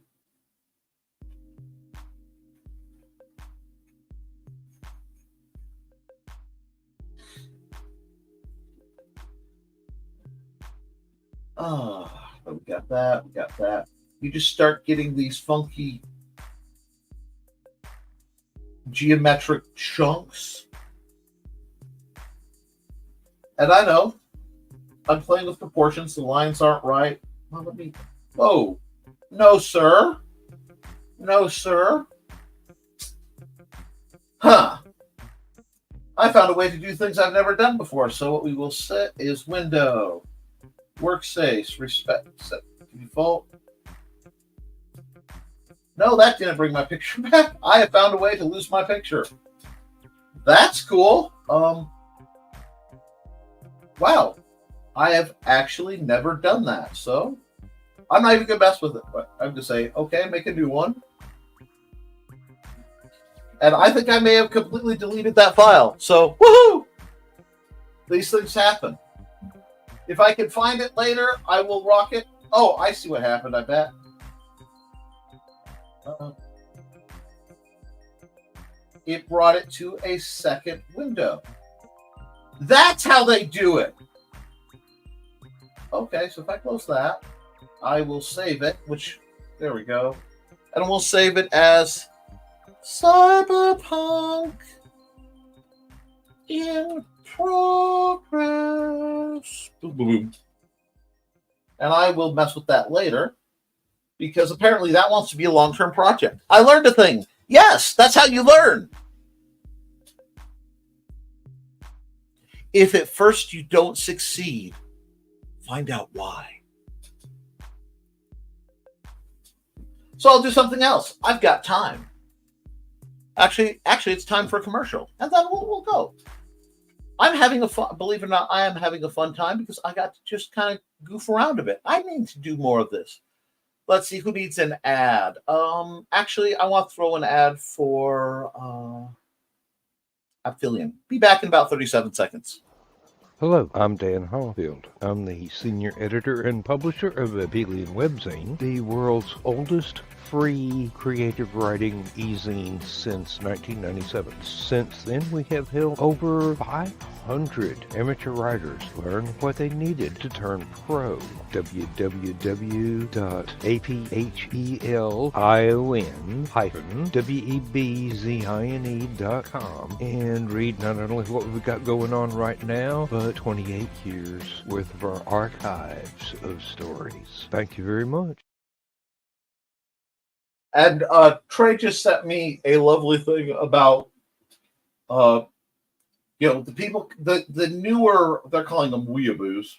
We got that. You just start getting these funky geometric chunks. And I know I'm playing with proportions. The lines aren't right. Well, let me. Oh, no, sir. No, sir. Huh. I found a way to do things I've never done before. So what we will set is window, workspace, respect, set default. No, that didn't bring my picture back. I have found a way to lose my picture. That's cool. Wow. I have actually never done that. So I'm not even going to mess with it. But I'm going to say, okay, make a new one. And I think I may have completely deleted that file. So, woohoo! These things happen. If I can find it later, I will rock it. Oh, I see what happened, I bet. It brought it to a second window. That's how they do it. Okay, so if I close that, I will save it, which, there we go. And we'll save it as Cyberpunk in progress. Boom, boom, boom. And I will mess with that later. because apparently that wants to be a long-term project. I learned a thing. Yes, that's how you learn. If at first you don't succeed, find out why. So I'll do something else. I've got time. Actually, it's time for a commercial, and then we'll go. I'm having a fun, believe it or not, I am having a fun time because I got to just kind of goof around a bit. I need to do more of this. Let's see who needs an ad. Actually, I want to throw an ad for Aptilian. Be back in about 37 seconds. Hello, I'm Dan Hollifield. I'm the senior editor and publisher of Abelian Webzine, the world's oldest free creative writing e-zine since 1997. Since then, we have helped over 500 amateur writers learn what they needed to turn pro. www.aphelion-webzine.com and read not only what we've got going on right now, but 28 years worth of our archives of stories. Thank you very much. And Trey just sent me a lovely thing about, the people, the newer, they're calling them weeaboos,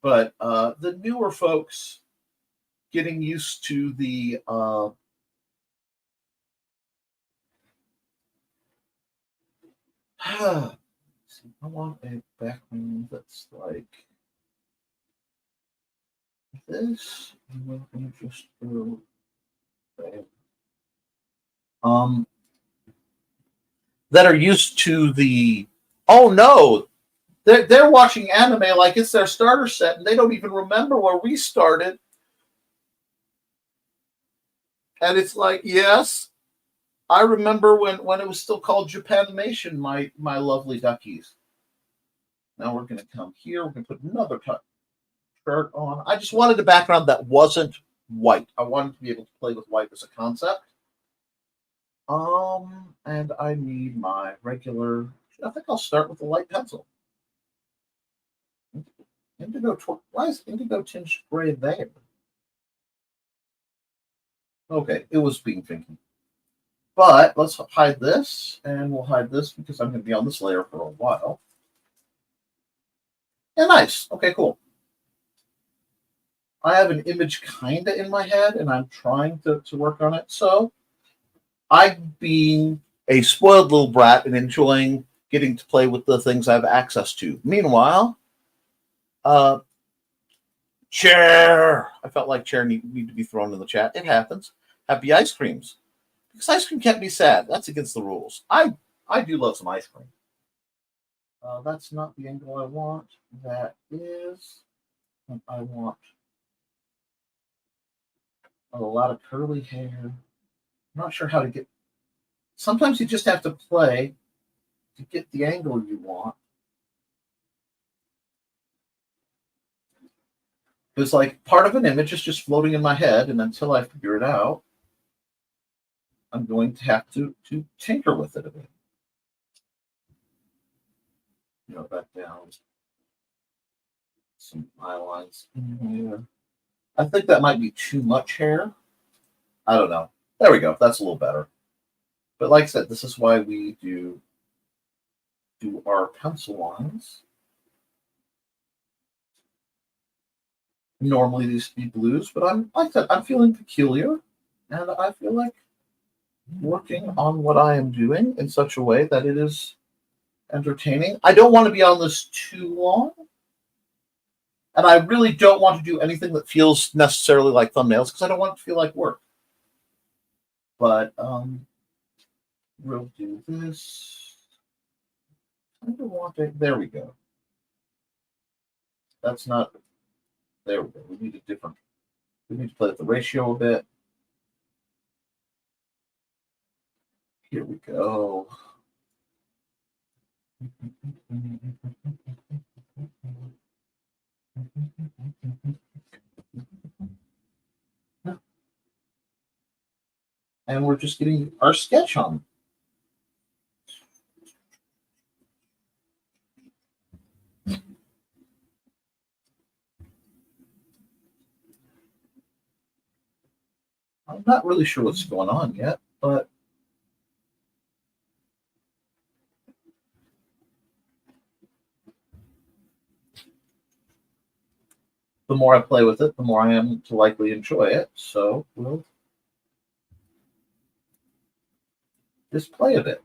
but the newer folks getting used to the I want a background that's like this. I'm going to just do that are used to the they're watching anime like it's their starter set and they don't even remember where we started, and it's like, yes, I remember when it was still called Japanimation, my lovely duckies. Now we're going to come here, we're going to put another chart on. I just wanted a background that wasn't white. I wanted to be able to play with white as a concept. And I need my regular, I think I'll start with a light pencil. Why is indigo tinged gray there? Okay, it was being thinking. But let's hide this, and we'll hide this because I'm going to be on this layer for a while. Yeah, nice. Okay, cool. I have an image kind of in my head, and I'm trying to work on it. So I'm being a spoiled little brat and enjoying getting to play with the things I have access to. Meanwhile, chair. I felt like chair need to be thrown in the chat. It happens. Happy ice creams. Because ice cream can't be sad. That's against the rules. I do love some ice cream. That's not the angle I want. That is what I want. A lot of curly hair. I'm not sure how to get. Sometimes you just have to play to get the angle you want. It's like part of an image is just floating in my head, and until I figure it out, I'm going to have to tinker with it a bit. Back down. Some eye lines in here. I think that might be too much hair. I don't know. There we go. That's a little better. But like I said, this is why we do our pencil lines. Normally these would be blues, but I'm feeling peculiar, and I feel like working on what I am doing in such a way that it is entertaining. I don't want to be on this too long. And I really don't want to do anything that feels necessarily like thumbnails because I don't want it to feel like work. But we'll do this. I don't want it. There we go. That's not. There we go. We need a different. We need to play with the ratio a bit. Here we go. And we're just getting our sketch on. I'm not really sure what's going on yet, but the more I play with it, the more I am to likely enjoy it. So we'll just play a bit.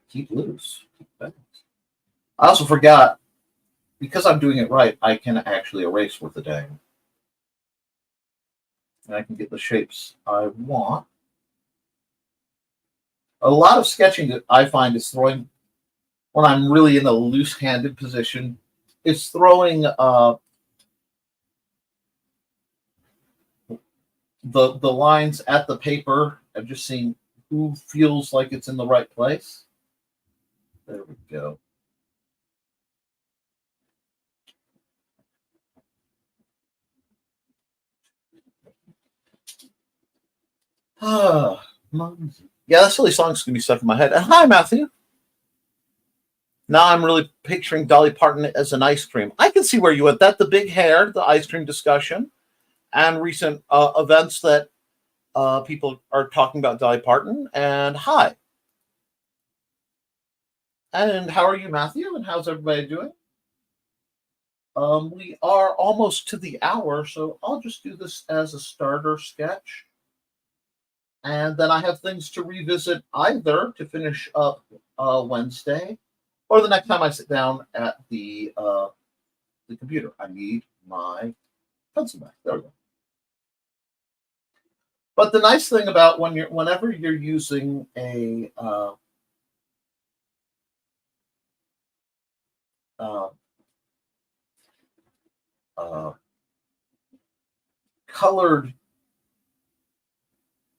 Keep loose. Keep balance. I also forgot, because I'm doing it right, I can actually erase with the dang. And I can get the shapes I want. A lot of sketching that I find is throwing, when I'm really in a loose-handed position, is throwing the lines at the paper and just seeing who feels like it's in the right place. There we go. Yeah, that silly song's gonna be stuck in my head. And hi, Matthew. Now I'm really picturing Dolly Parton as an ice cream. I can see where you went. That the big hair, the ice cream discussion, and recent events that people are talking about Dolly Parton. And hi. And how are you, Matthew? And how's everybody doing? We are almost to the hour, so I'll just do this as a starter sketch. And then I have things to revisit either to finish up Wednesday or the next time I sit down at the computer. I need my pencil back. There we go. But the nice thing about whenever you're using a colored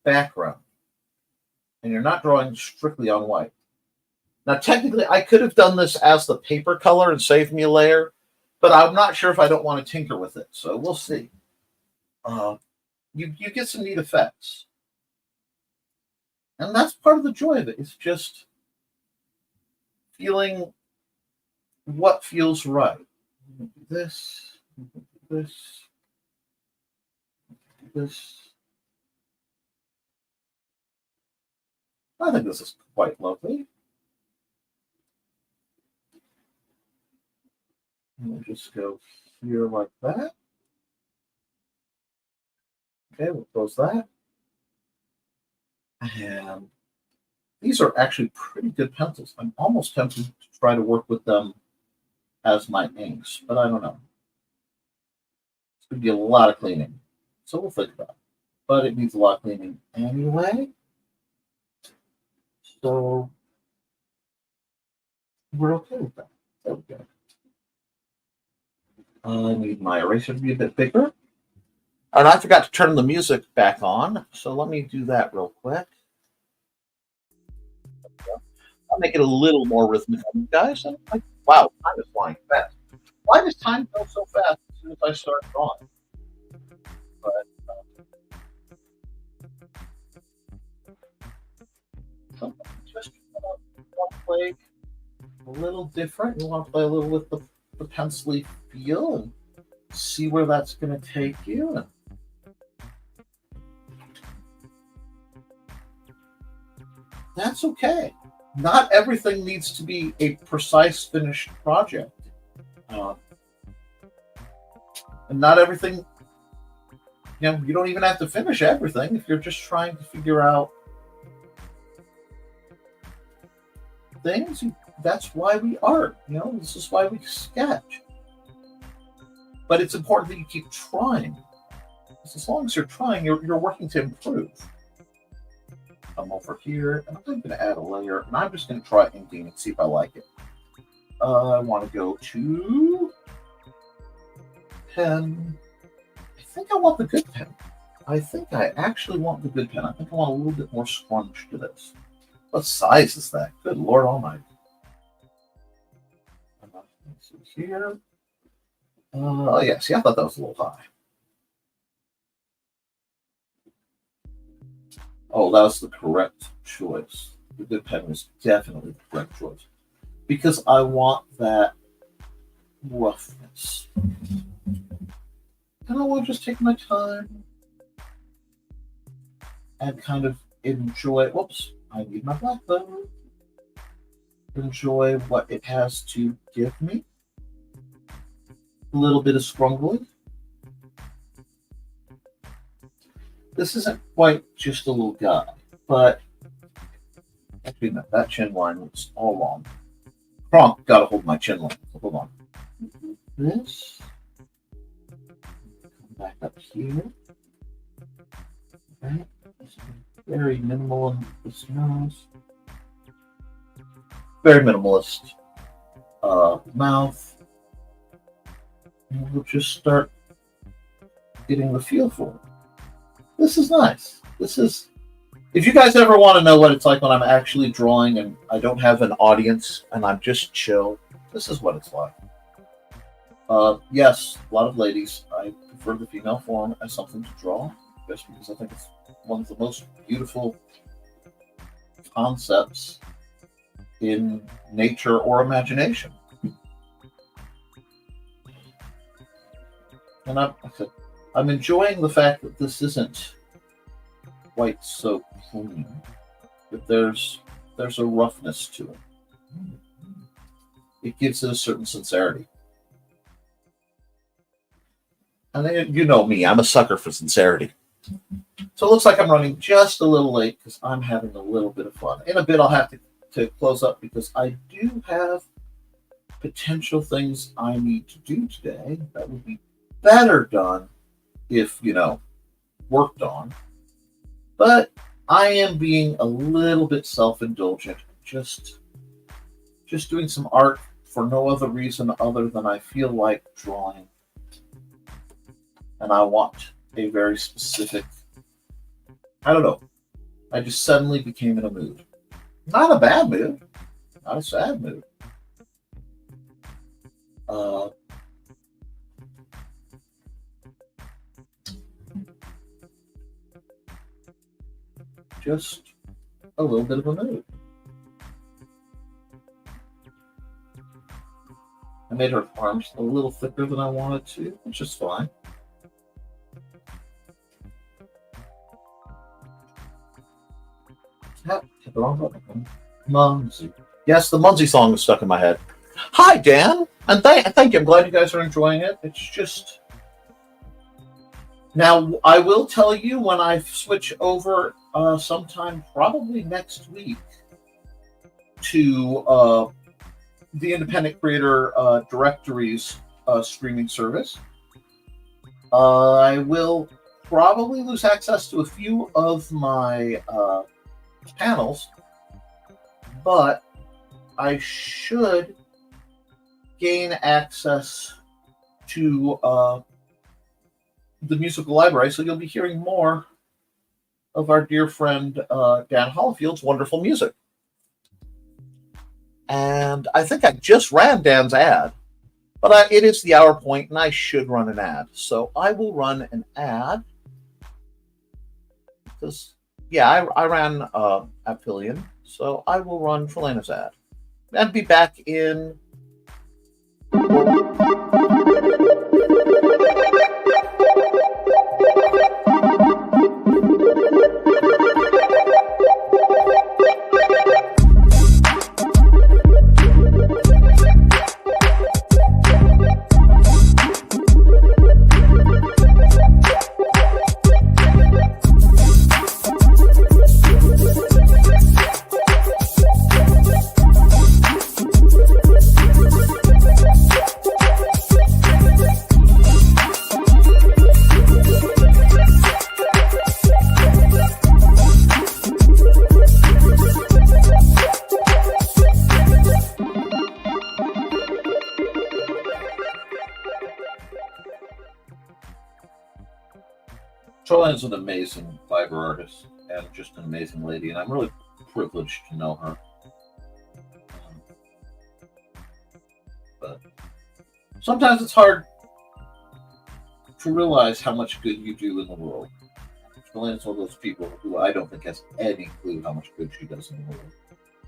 background, and you're not drawing strictly on white. Now, technically, I could have done this as the paper color and saved me a layer, but I'm not sure if I don't want to tinker with it. So we'll see. You get some neat effects, and that's part of the joy of it. It's just feeling what feels right. This. I think this is quite lovely. We'll just go here like that. Okay, we'll close that. And these are actually pretty good pencils. I'm almost tempted to try to work with them as my inks, but I don't know. It's going to be a lot of cleaning, so we'll think about it. But it needs a lot of cleaning anyway. So we're okay with that. There we go. I need my eraser to be a bit bigger. And I forgot to turn the music back on, so let me do that real quick. I'll make it a little more rhythmic, guys. And wow, time is flying fast. Why does time go so fast as soon as I start drawing? But just want to play a little different. You want to play a little with the pencil-y feel and see where that's going to take you. That's okay. Not everything needs to be a precise finished project. And not everything, you don't even have to finish everything if you're just trying to figure out things. That's why we art. This is why we sketch. But it's important that you keep trying. Because as long as you're trying, you're working to improve. Come over here, and I'm going to add a layer, and I'm just going to try inking and see if I like it. I want to go to pen. I think I want the good pen. I think I actually want the good pen. I think I want a little bit more scrunch to this. What size is that? Good Lord Almighty. Let's see here. Oh, yeah. See, I thought that was a little high. Oh, that was the correct choice. The good pen was definitely the correct choice. Because I want that roughness. And I want to just take my time. and kind of enjoy. Whoops, I need my blackboard. Enjoy what it has to give me. A little bit of scrungly. This isn't quite just a little guy, but actually, no, that chin line was all wrong. Kronk got to hold my chin line. So hold on. This. Come back up here. Okay. Very minimal in this nose. Very minimalist mouth. And we'll just start getting the feel for it. This is nice. This is, if you guys ever want to know what it's like when I'm actually drawing and I don't have an audience and I'm just chill, this is what it's like. Yes, a lot of ladies, I prefer the female form as something to draw, just because I think it's one of the most beautiful concepts in nature or imagination. And I'm enjoying the fact that this isn't quite so clean, that there's a roughness to it. It gives it a certain sincerity. And then, you know me, I'm a sucker for sincerity. So it looks like I'm running just a little late because I'm having a little bit of fun. In a bit, I'll have to close up because I do have potential things I need to do today that would be better done if, worked on. But I am being a little bit self-indulgent, just doing some art for no other reason other than I feel like drawing. And I want a very specific, I don't know, I just suddenly became in a mood. Not a bad mood, not a sad mood. Just a little bit of a mood. I made her arms a little thicker than I wanted to, which is fine. Hit the wrong button. Mumsy. Yes, the Mumsy song is stuck in my head. Hi, Dan, and thank you. I'm glad you guys are enjoying it. It's just now. I will tell you when I switch over, sometime probably next week, to the Independent Creator Directories streaming service. I will probably lose access to a few of my panels, but I should gain access to the musical library, so you'll be hearing more of our dear friend Dan Hollifield's wonderful music. And I think I just ran Dan's ad, but it is the hour point, and I should run an ad. So I will run an ad because, yeah, I ran Apillion, so I will run Trelena's ad and be back in. Trolena's an amazing fiber artist and just an amazing lady, and I'm really privileged to know her. But sometimes it's hard to realize how much good you do in the world. Trolena's one of those people who I don't think has any clue how much good she does in the world.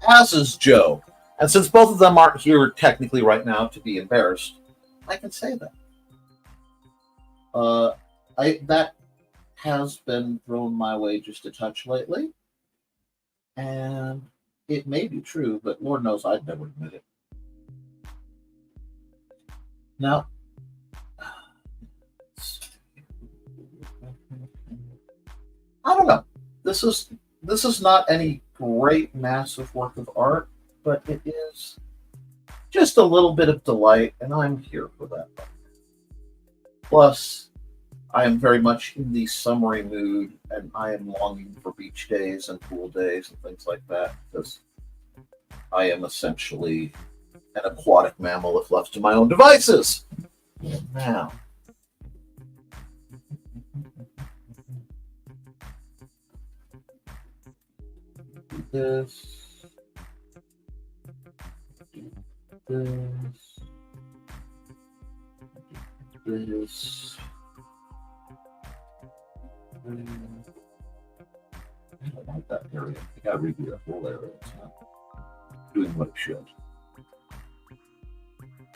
As is Joe. And since both of them aren't here technically right now to be embarrassed, I can say that. has been thrown my way just a touch lately. And it may be true, but Lord knows I'd never admit it. Now, I don't know. This is not any great massive work of art, but it is just a little bit of delight, and I'm here for that. Plus, I am very much in the summery mood, and I am longing for beach days and pool days and things like that, because I am essentially an aquatic mammal if left to my own devices. Now, do this, do this, do this. I don't like that area. I gotta redo that whole area. It's not doing what it should.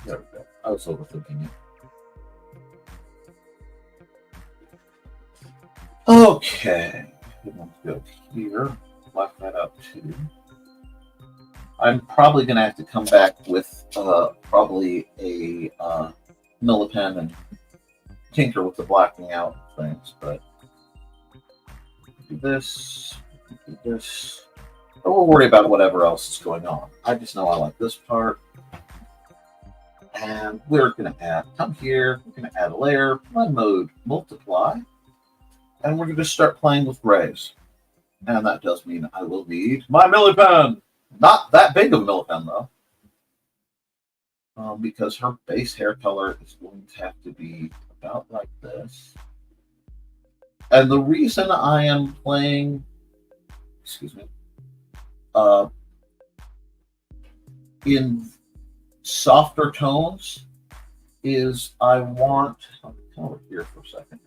There we go. I was overthinking it. Okay. We want to go here. Black that out too. I'm probably going to have to come back with probably a millipen and tinker with the blacking out things, but do this, do this. But we'll worry about whatever else is going on. I just know I like this part. And we're going to come here, we're going to add a layer, blend mode, multiply, and we're going to start playing with grays. And that does mean I will need my millipen. Not that big of a millipen, though. Because her base hair color is going to have to be about like this. And the reason I am playing, in softer tones is I want, I'll come over here for a second.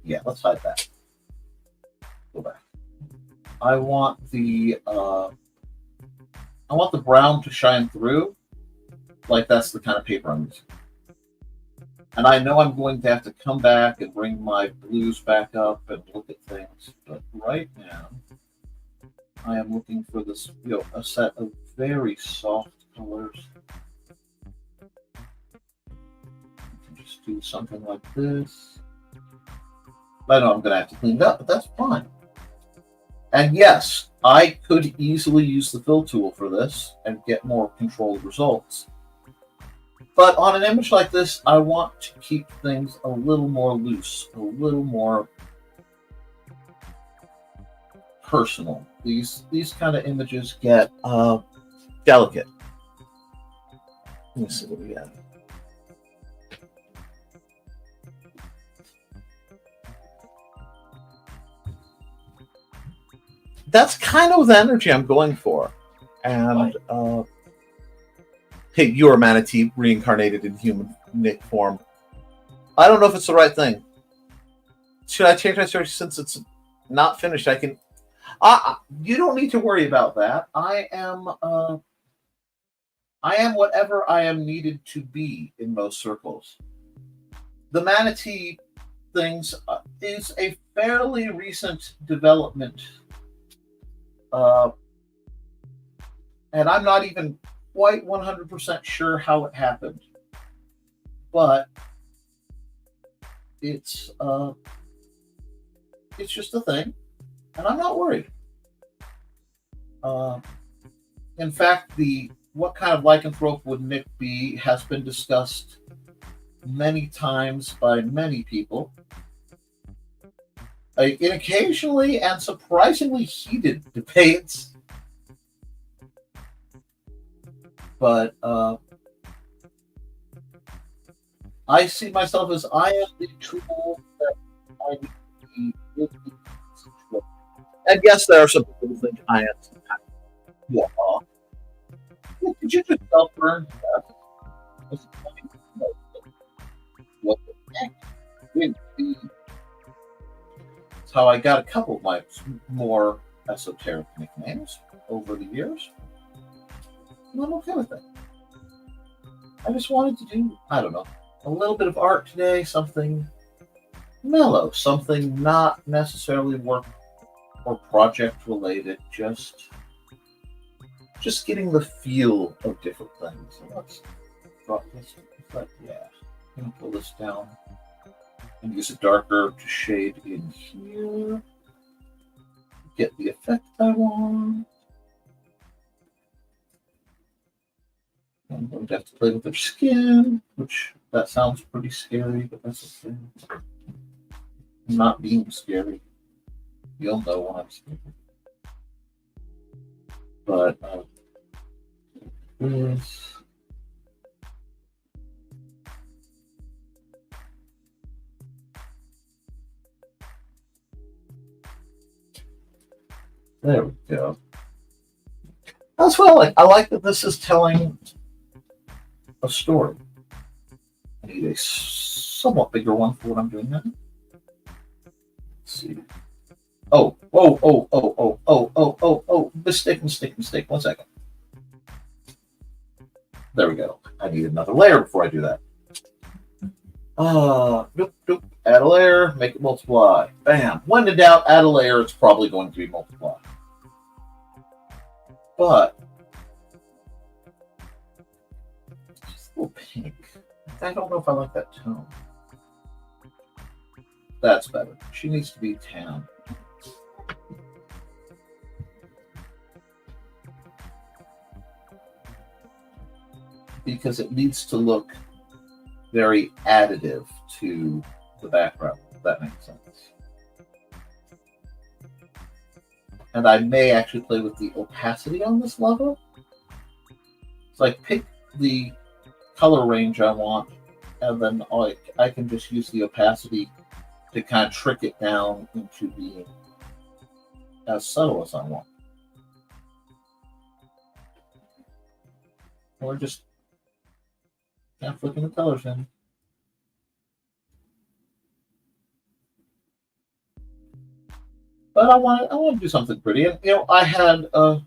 Yeah, let's hide that. Go back. I want the brown to shine through, like that's the kind of paper I'm using. And I know I'm going to have to come back and bring my blues back up and look at things, but right now I am looking for this, a set of very soft colors. Just do something like this. I know I'm going to have to clean it up, but that's fine. And yes, I could easily use the fill tool for this and get more controlled results. But on an image like this, I want to keep things a little more loose, a little more personal. These kind of images get delicate. Let me see what we got. That's kind of the energy I'm going for. And hey, you're a manatee reincarnated in human Nick form. I don't know if it's the right thing. Should I change my story since it's not finished? I can. You don't need to worry about that. I am whatever I am needed to be in most circles. The manatee things is a fairly recent development. And I'm not even quite 100% sure how it happened, but it's just a thing, and I'm not worried. In fact, what kind of lycanthrope would Nick be has been discussed many times by many people. In occasionally and surprisingly heated debates. But I see myself as I am the tool that I need to be with the situation. And yes, there are some people who think I am some kind of flaw. Did you just self-burn? What the heck? That's how I got a couple of my more esoteric nicknames over the years. And I'm okay with it. I just wanted to do, I don't know, a little bit of art today, something mellow, something not necessarily work or project related, just getting the feel of different things. So let's drop this. Yeah, I'm gonna pull this down and use a darker to shade in here. Get the effect I want. I'm going to have to play with their skin, which that sounds pretty scary, but that's okay. I'm not being scary. You'll know when I'm scary. But this. There we go. That's what I like. I like that this is telling a story. I need a somewhat bigger one for what I'm doing now. Let's see. Oh, mistake. 1 second. There we go. I need another layer before I do that. Nope. Add a layer, make it multiply. Bam. When in doubt, add a layer, it's probably going to be multiply. But just a little pink. I don't know if I like that tone. That's better. She needs to be tan. Because it needs to look very additive to the background, if that makes sense. And I may actually play with the opacity on this level. So I pick the color range I want, and then I can just use the opacity to kind of trick it down into being as subtle as I want. Or just kind of flicking the colors in. But I want to do something pretty. And, I had a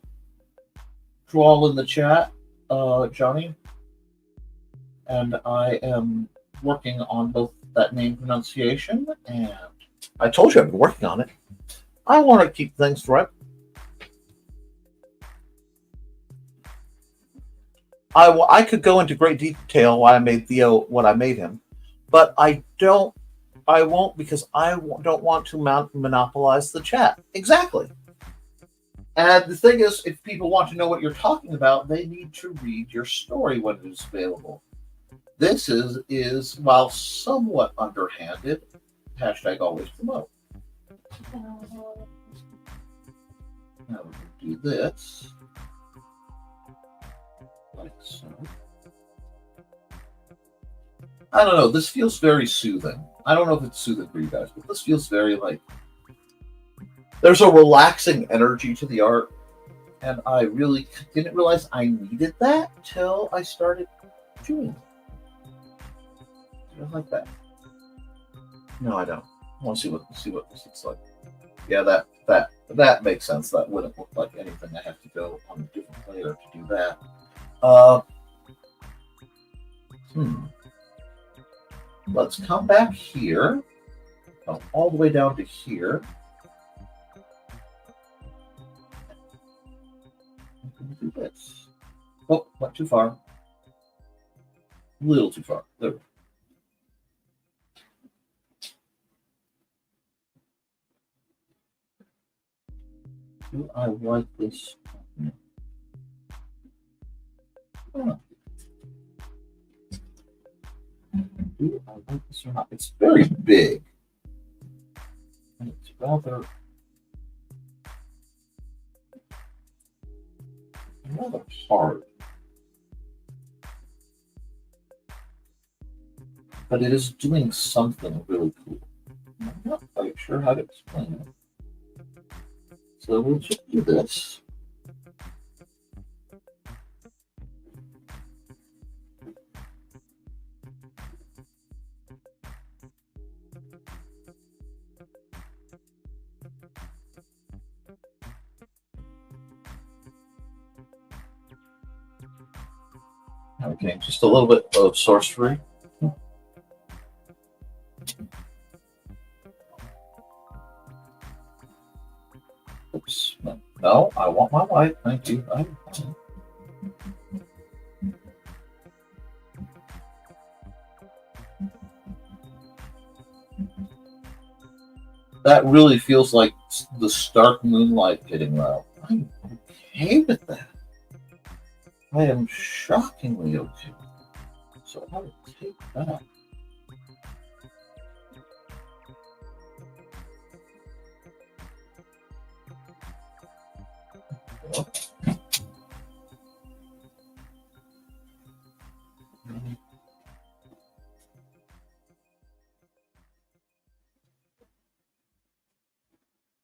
draw in the chat, Johnny, and I am working on both that name pronunciation, and I told you I've been working on it. I want to keep things right. I could go into great detail why I made Theo what I made him, but I won't, because I don't want to monopolize the chat. Exactly. And the thing is, if people want to know what you're talking about, they need to read your story when it is available. This is while somewhat underhanded, hashtag always promote. Now we can do this. Like so. I don't know. This feels very soothing. I don't know if it's soothing for you guys, but this feels very like there's a relaxing energy to the art, and I really didn't realize I needed that till I started doing it. I don't like that. No, I don't. I want to see what this looks like. Yeah, that makes sense. That wouldn't look like anything. I have to go on a different layer to do that. Let's come back here, come all the way down to here. Do this. Oh, went too far. A little too far. There we go. Do I like this? Oh. Do I like this or not? It's very big. And it's rather hard. But it is doing something really cool. I'm not quite sure how to explain it. So we'll just do this. Okay, just a little bit of sorcery. No, I want my white. Thank you. That really feels like the stark moonlight hitting though. I'm okay with that. I am shockingly okay. So I will take that.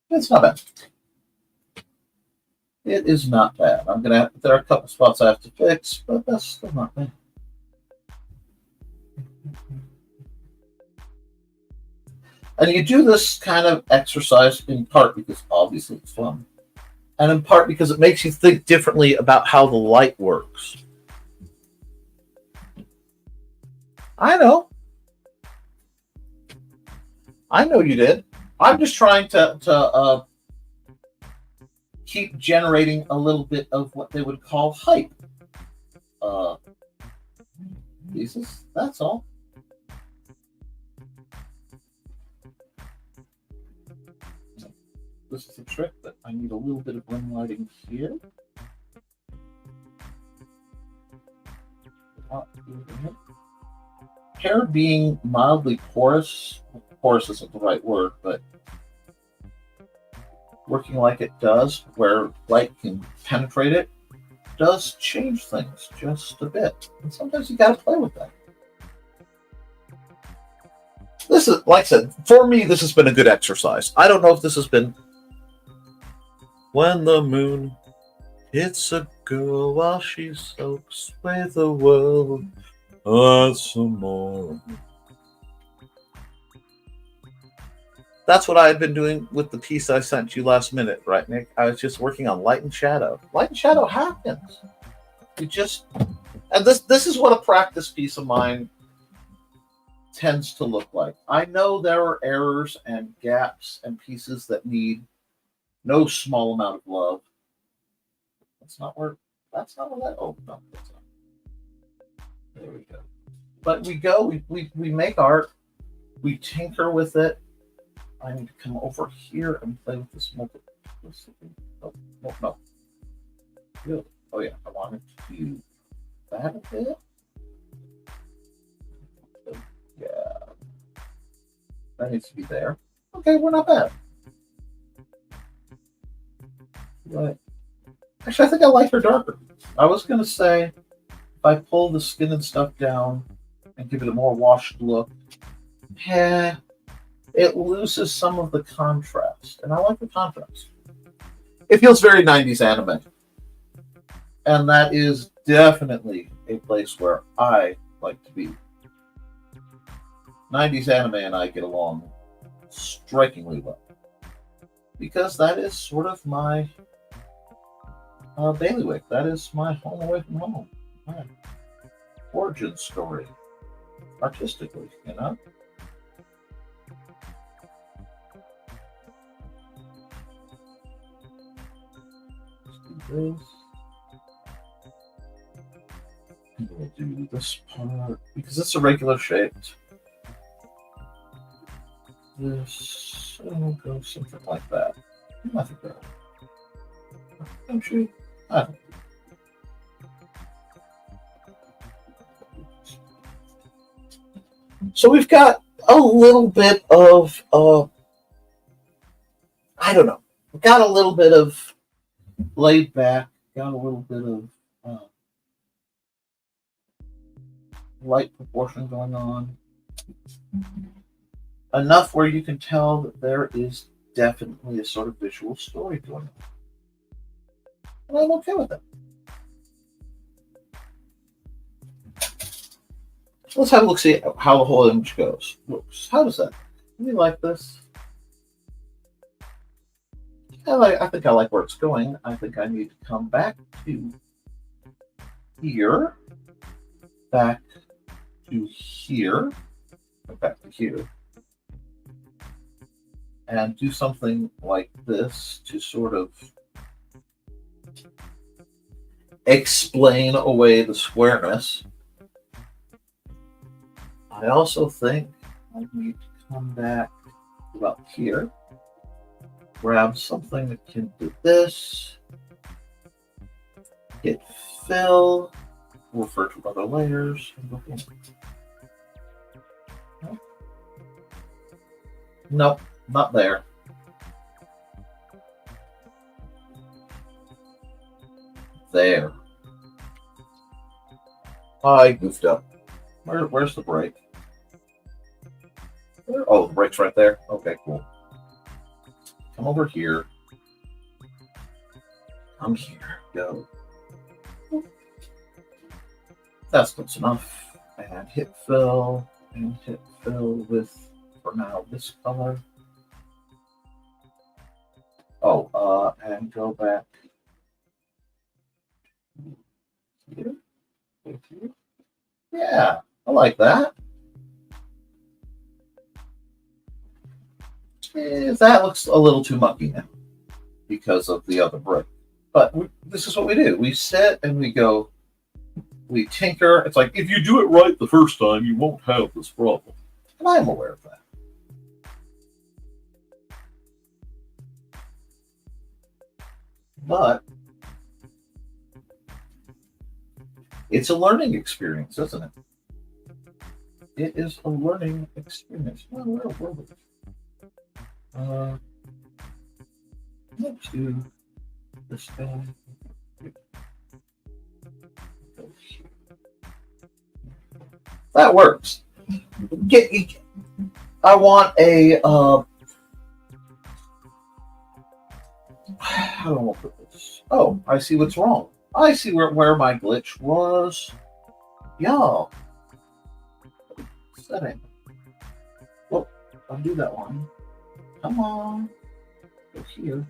It's not bad. It is not bad. There are a couple spots I have to fix, but that's still not bad. And you do this kind of exercise in part because obviously it's fun, and in part because it makes you think differently about how the light works. I know you did. I'm just trying to keep generating a little bit of what they would call hype. Jesus, that's all. This is a trick that I need a little bit of rim lighting here. Hair being mildly porous isn't the right word, but working like it does, where light can penetrate it, does change things just a bit. And sometimes you got to play with that. This is, like I said, for me, this has been a good exercise. I don't know if this has been when the moon hits a girl while she soaks with the world. Some more. That's what I had been doing with the piece I sent you last minute, right, Nick? I was just working on light and shadow. Light and shadow happens. You just, and this is what a practice piece of mine tends to look like. I know there are errors and gaps and pieces that need no small amount of love. That's not where that. Oh no, that's not. There we go. But we make art. We tinker with it. I need to come over here and play with this multiplicity. Oh, no. Really? Oh yeah, I wanted to do that a bit. Yeah. That needs to be there. Okay, we're not bad. But actually, I think I like her darker. I was going to say, if I pull the skin and stuff down and give it a more washed look, it loses some of the contrast. And I like the contrast. It feels very 90s anime. And that is definitely a place where I like to be. 90s anime and I get along strikingly well. Because that is sort of my bailiwick. That is my home away from home. My origin story. Artistically, you know? Let's do this. And we'll do this part because it's a regular shaped. This, and we'll go something like that. I think that. Don't you? I don't. So we've got a little bit of, I don't know. We've got a little bit of laid back. Got a little bit of light proportion going on. Enough where you can tell that there is definitely a sort of visual story going on. And I'm okay with it. So let's have a look, see how the whole image goes. Whoops, how does that? We like this. I think I like where it's going. I think I need to come back to here, back to here, back to here, and do something like this to sort of explain away the squareness. I also think I need to come back about here, grab something that can do this, hit fill, refer to other layers, and go in. Nope, not there. There. I goofed up. Where's the break? Oh, the break's right there. Okay, cool. Come over here. Come here. Go. That's close enough. And hit fill. And hit fill with, for now, this color. Oh, and go back here. Yeah, I like that. That looks a little too mucky now because of the other brick. But this is what we do. We sit and we go, we tinker. It's like, if you do it right the first time, you won't have this problem. And I'm aware of that. But it's a learning experience, isn't it? It is a learning experience. Well, where were we? Let's do this guy. That works. I want a how do I want to put this? Oh, I see what's wrong. I see where my glitch was. Y'all. Setting. Well, I'll do that one. Come on. Go here.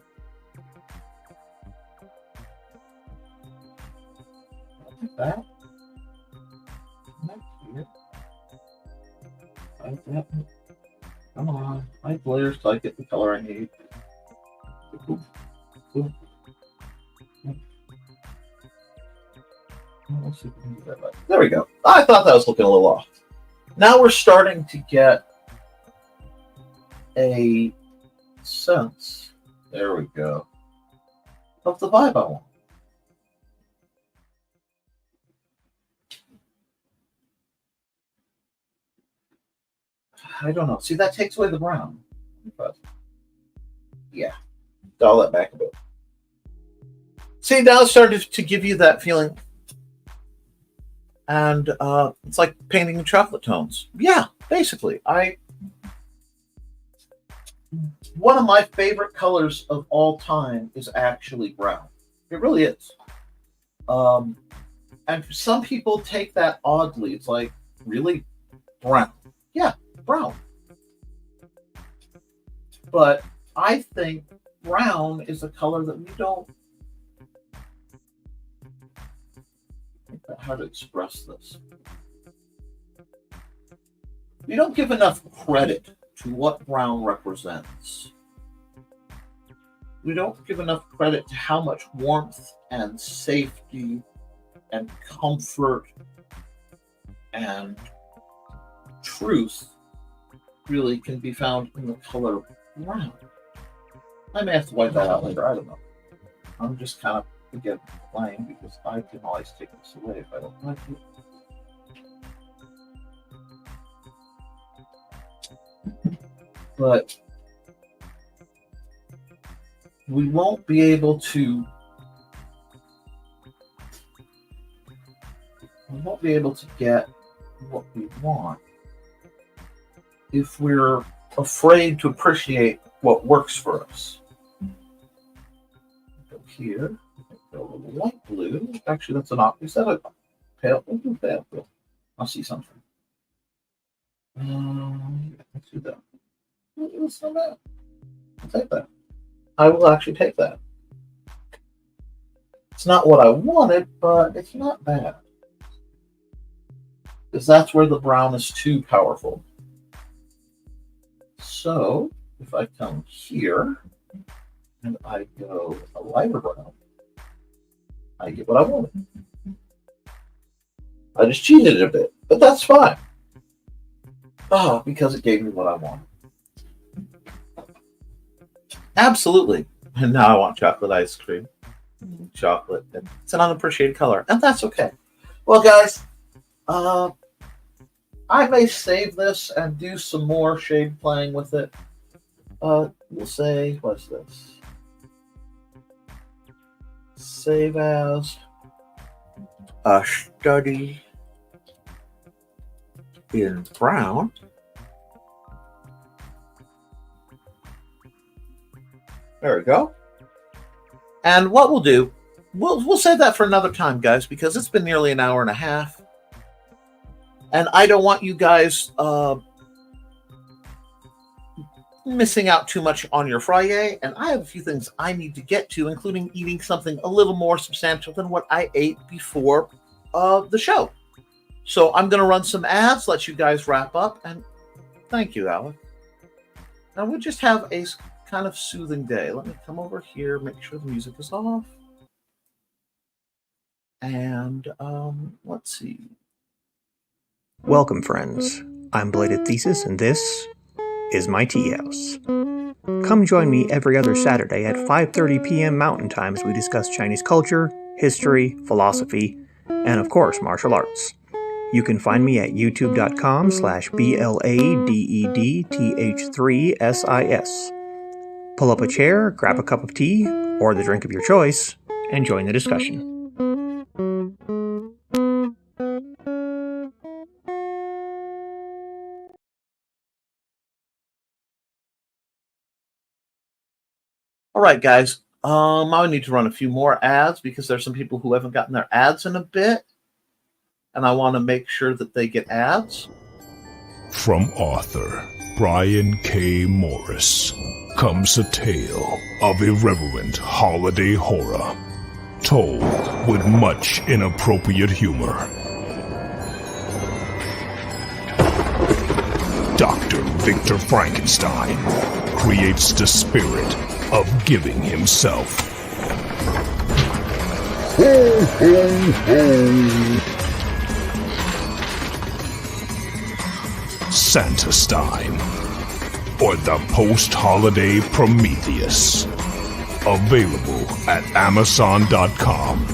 Like that. Like here. Like that. Come on. My layers till I get the color I need. Ooh. Ooh. Let's see if we can do that right. There we go. I thought that was looking a little off. Now we're starting to get a sense, there we go, of the vibe I want. I don't know. See, that takes away the brown. But yeah, dial that back a bit. See, now it's started to give you that feeling. And it's like painting chocolate tones. Yeah, basically. One of my favorite colors of all time is actually brown. It really is. And some people take that oddly. It's like, really? Brown. Yeah, brown. But I think brown is a color that we don't think about how to express this. We don't give enough credit to what brown represents. We don't give enough credit to how much warmth and safety and comfort and truth really can be found in the color brown. I may have to wipe that out later. I don't know. I'm just kind of, again, playing because I can always take this away if I don't like it. But we won't be able to get what we want if we're afraid to appreciate what works for us. Go here, go a little light blue. Actually, that's an option. Is that a pale? We'll do pale blue. I'll see something. Let's do that. That's not bad. I'll take that. I will actually take that. It's not what I wanted, but it's not bad. Because that's where the brown is too powerful. So, if I come here, and I go a lighter brown, I get what I wanted. I just cheated a bit, but that's fine. Oh, because it gave me what I wanted. Absolutely. And now I want chocolate ice cream. Chocolate. It's an unappreciated color, and that's okay. Well, guys, I may save this and do some more shade playing with it. We'll say, what's this? Save as a study in brown. There we go. And what we'll do, we'll save that for another time, guys, because it's been nearly an hour and a half. And I don't want you guys missing out too much on your Friday. And I have a few things I need to get to, including eating something a little more substantial than what I ate before the show. So I'm going to run some ads, let you guys wrap up. And thank you, Alec. Now we'll just have a kind of soothing day. Let me come over here, make sure the music is off. And let's see. Welcome, friends. I'm Bladed Thesis, and this is my tea house. Come join me every other Saturday at 5:30 p.m. Mountain Time as we discuss Chinese culture, history, philosophy, and of course, martial arts. You can find me at youtube.com/BLADEDTH3SIS. Pull up a chair, grab a cup of tea, or the drink of your choice, and join the discussion. All right, guys. I need to run a few more ads because there's some people who haven't gotten their ads in a bit, and I want to make sure that they get ads. From author Brian K. Morris comes a tale of irreverent holiday horror, told with much inappropriate humor. Dr. Victor Frankenstein creates the spirit of giving himself. Ho, ho, ho. Santastein, or the post-holiday Prometheus. Available at Amazon.com.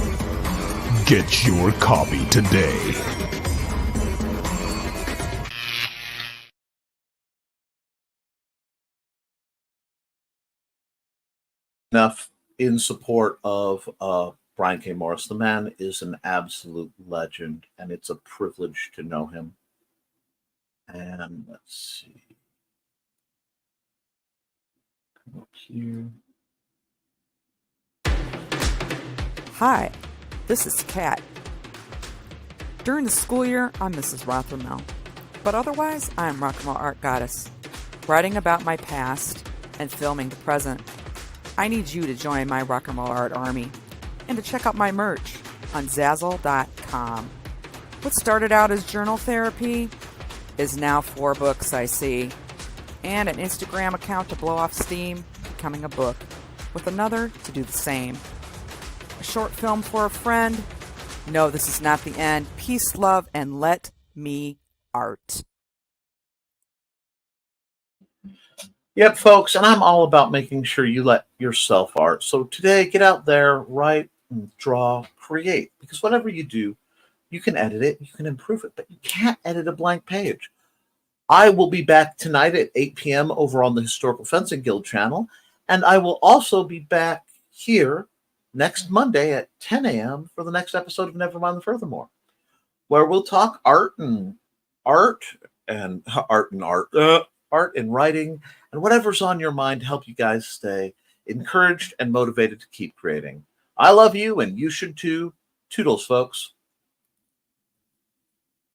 Get your copy today. Enough in support of Brian K. Morris. The man is an absolute legend, and it's a privilege to know him. And let's see. Come up here. Hi, this is Kat. During the school year, I'm Mrs. Rothermel, but otherwise, I'm Rock and Roll Art Goddess, writing about my past and filming the present. I need you to join my Rock and Roll Art army and to check out my merch on Zazzle.com. What started out as journal therapy is now 4 books, I see, and an Instagram account to blow off steam, becoming a book, with another to do the same. A short film for a friend. No, this is not the end. Peace, love, and let me art. Yep, folks, and I'm all about making sure you let yourself art. So today, get out there, write, draw, create, because whatever you do, you can edit it, you can improve it, but you can't edit a blank page. I will be back tonight at 8 p.m. over on the Historical Fencing Guild channel, and I will also be back here next Monday at 10 a.m. for the next episode of Nevermind the Furthermore, where we'll talk art and writing, and whatever's on your mind to help you guys stay encouraged and motivated to keep creating. I love you, and you should too. Toodles, folks.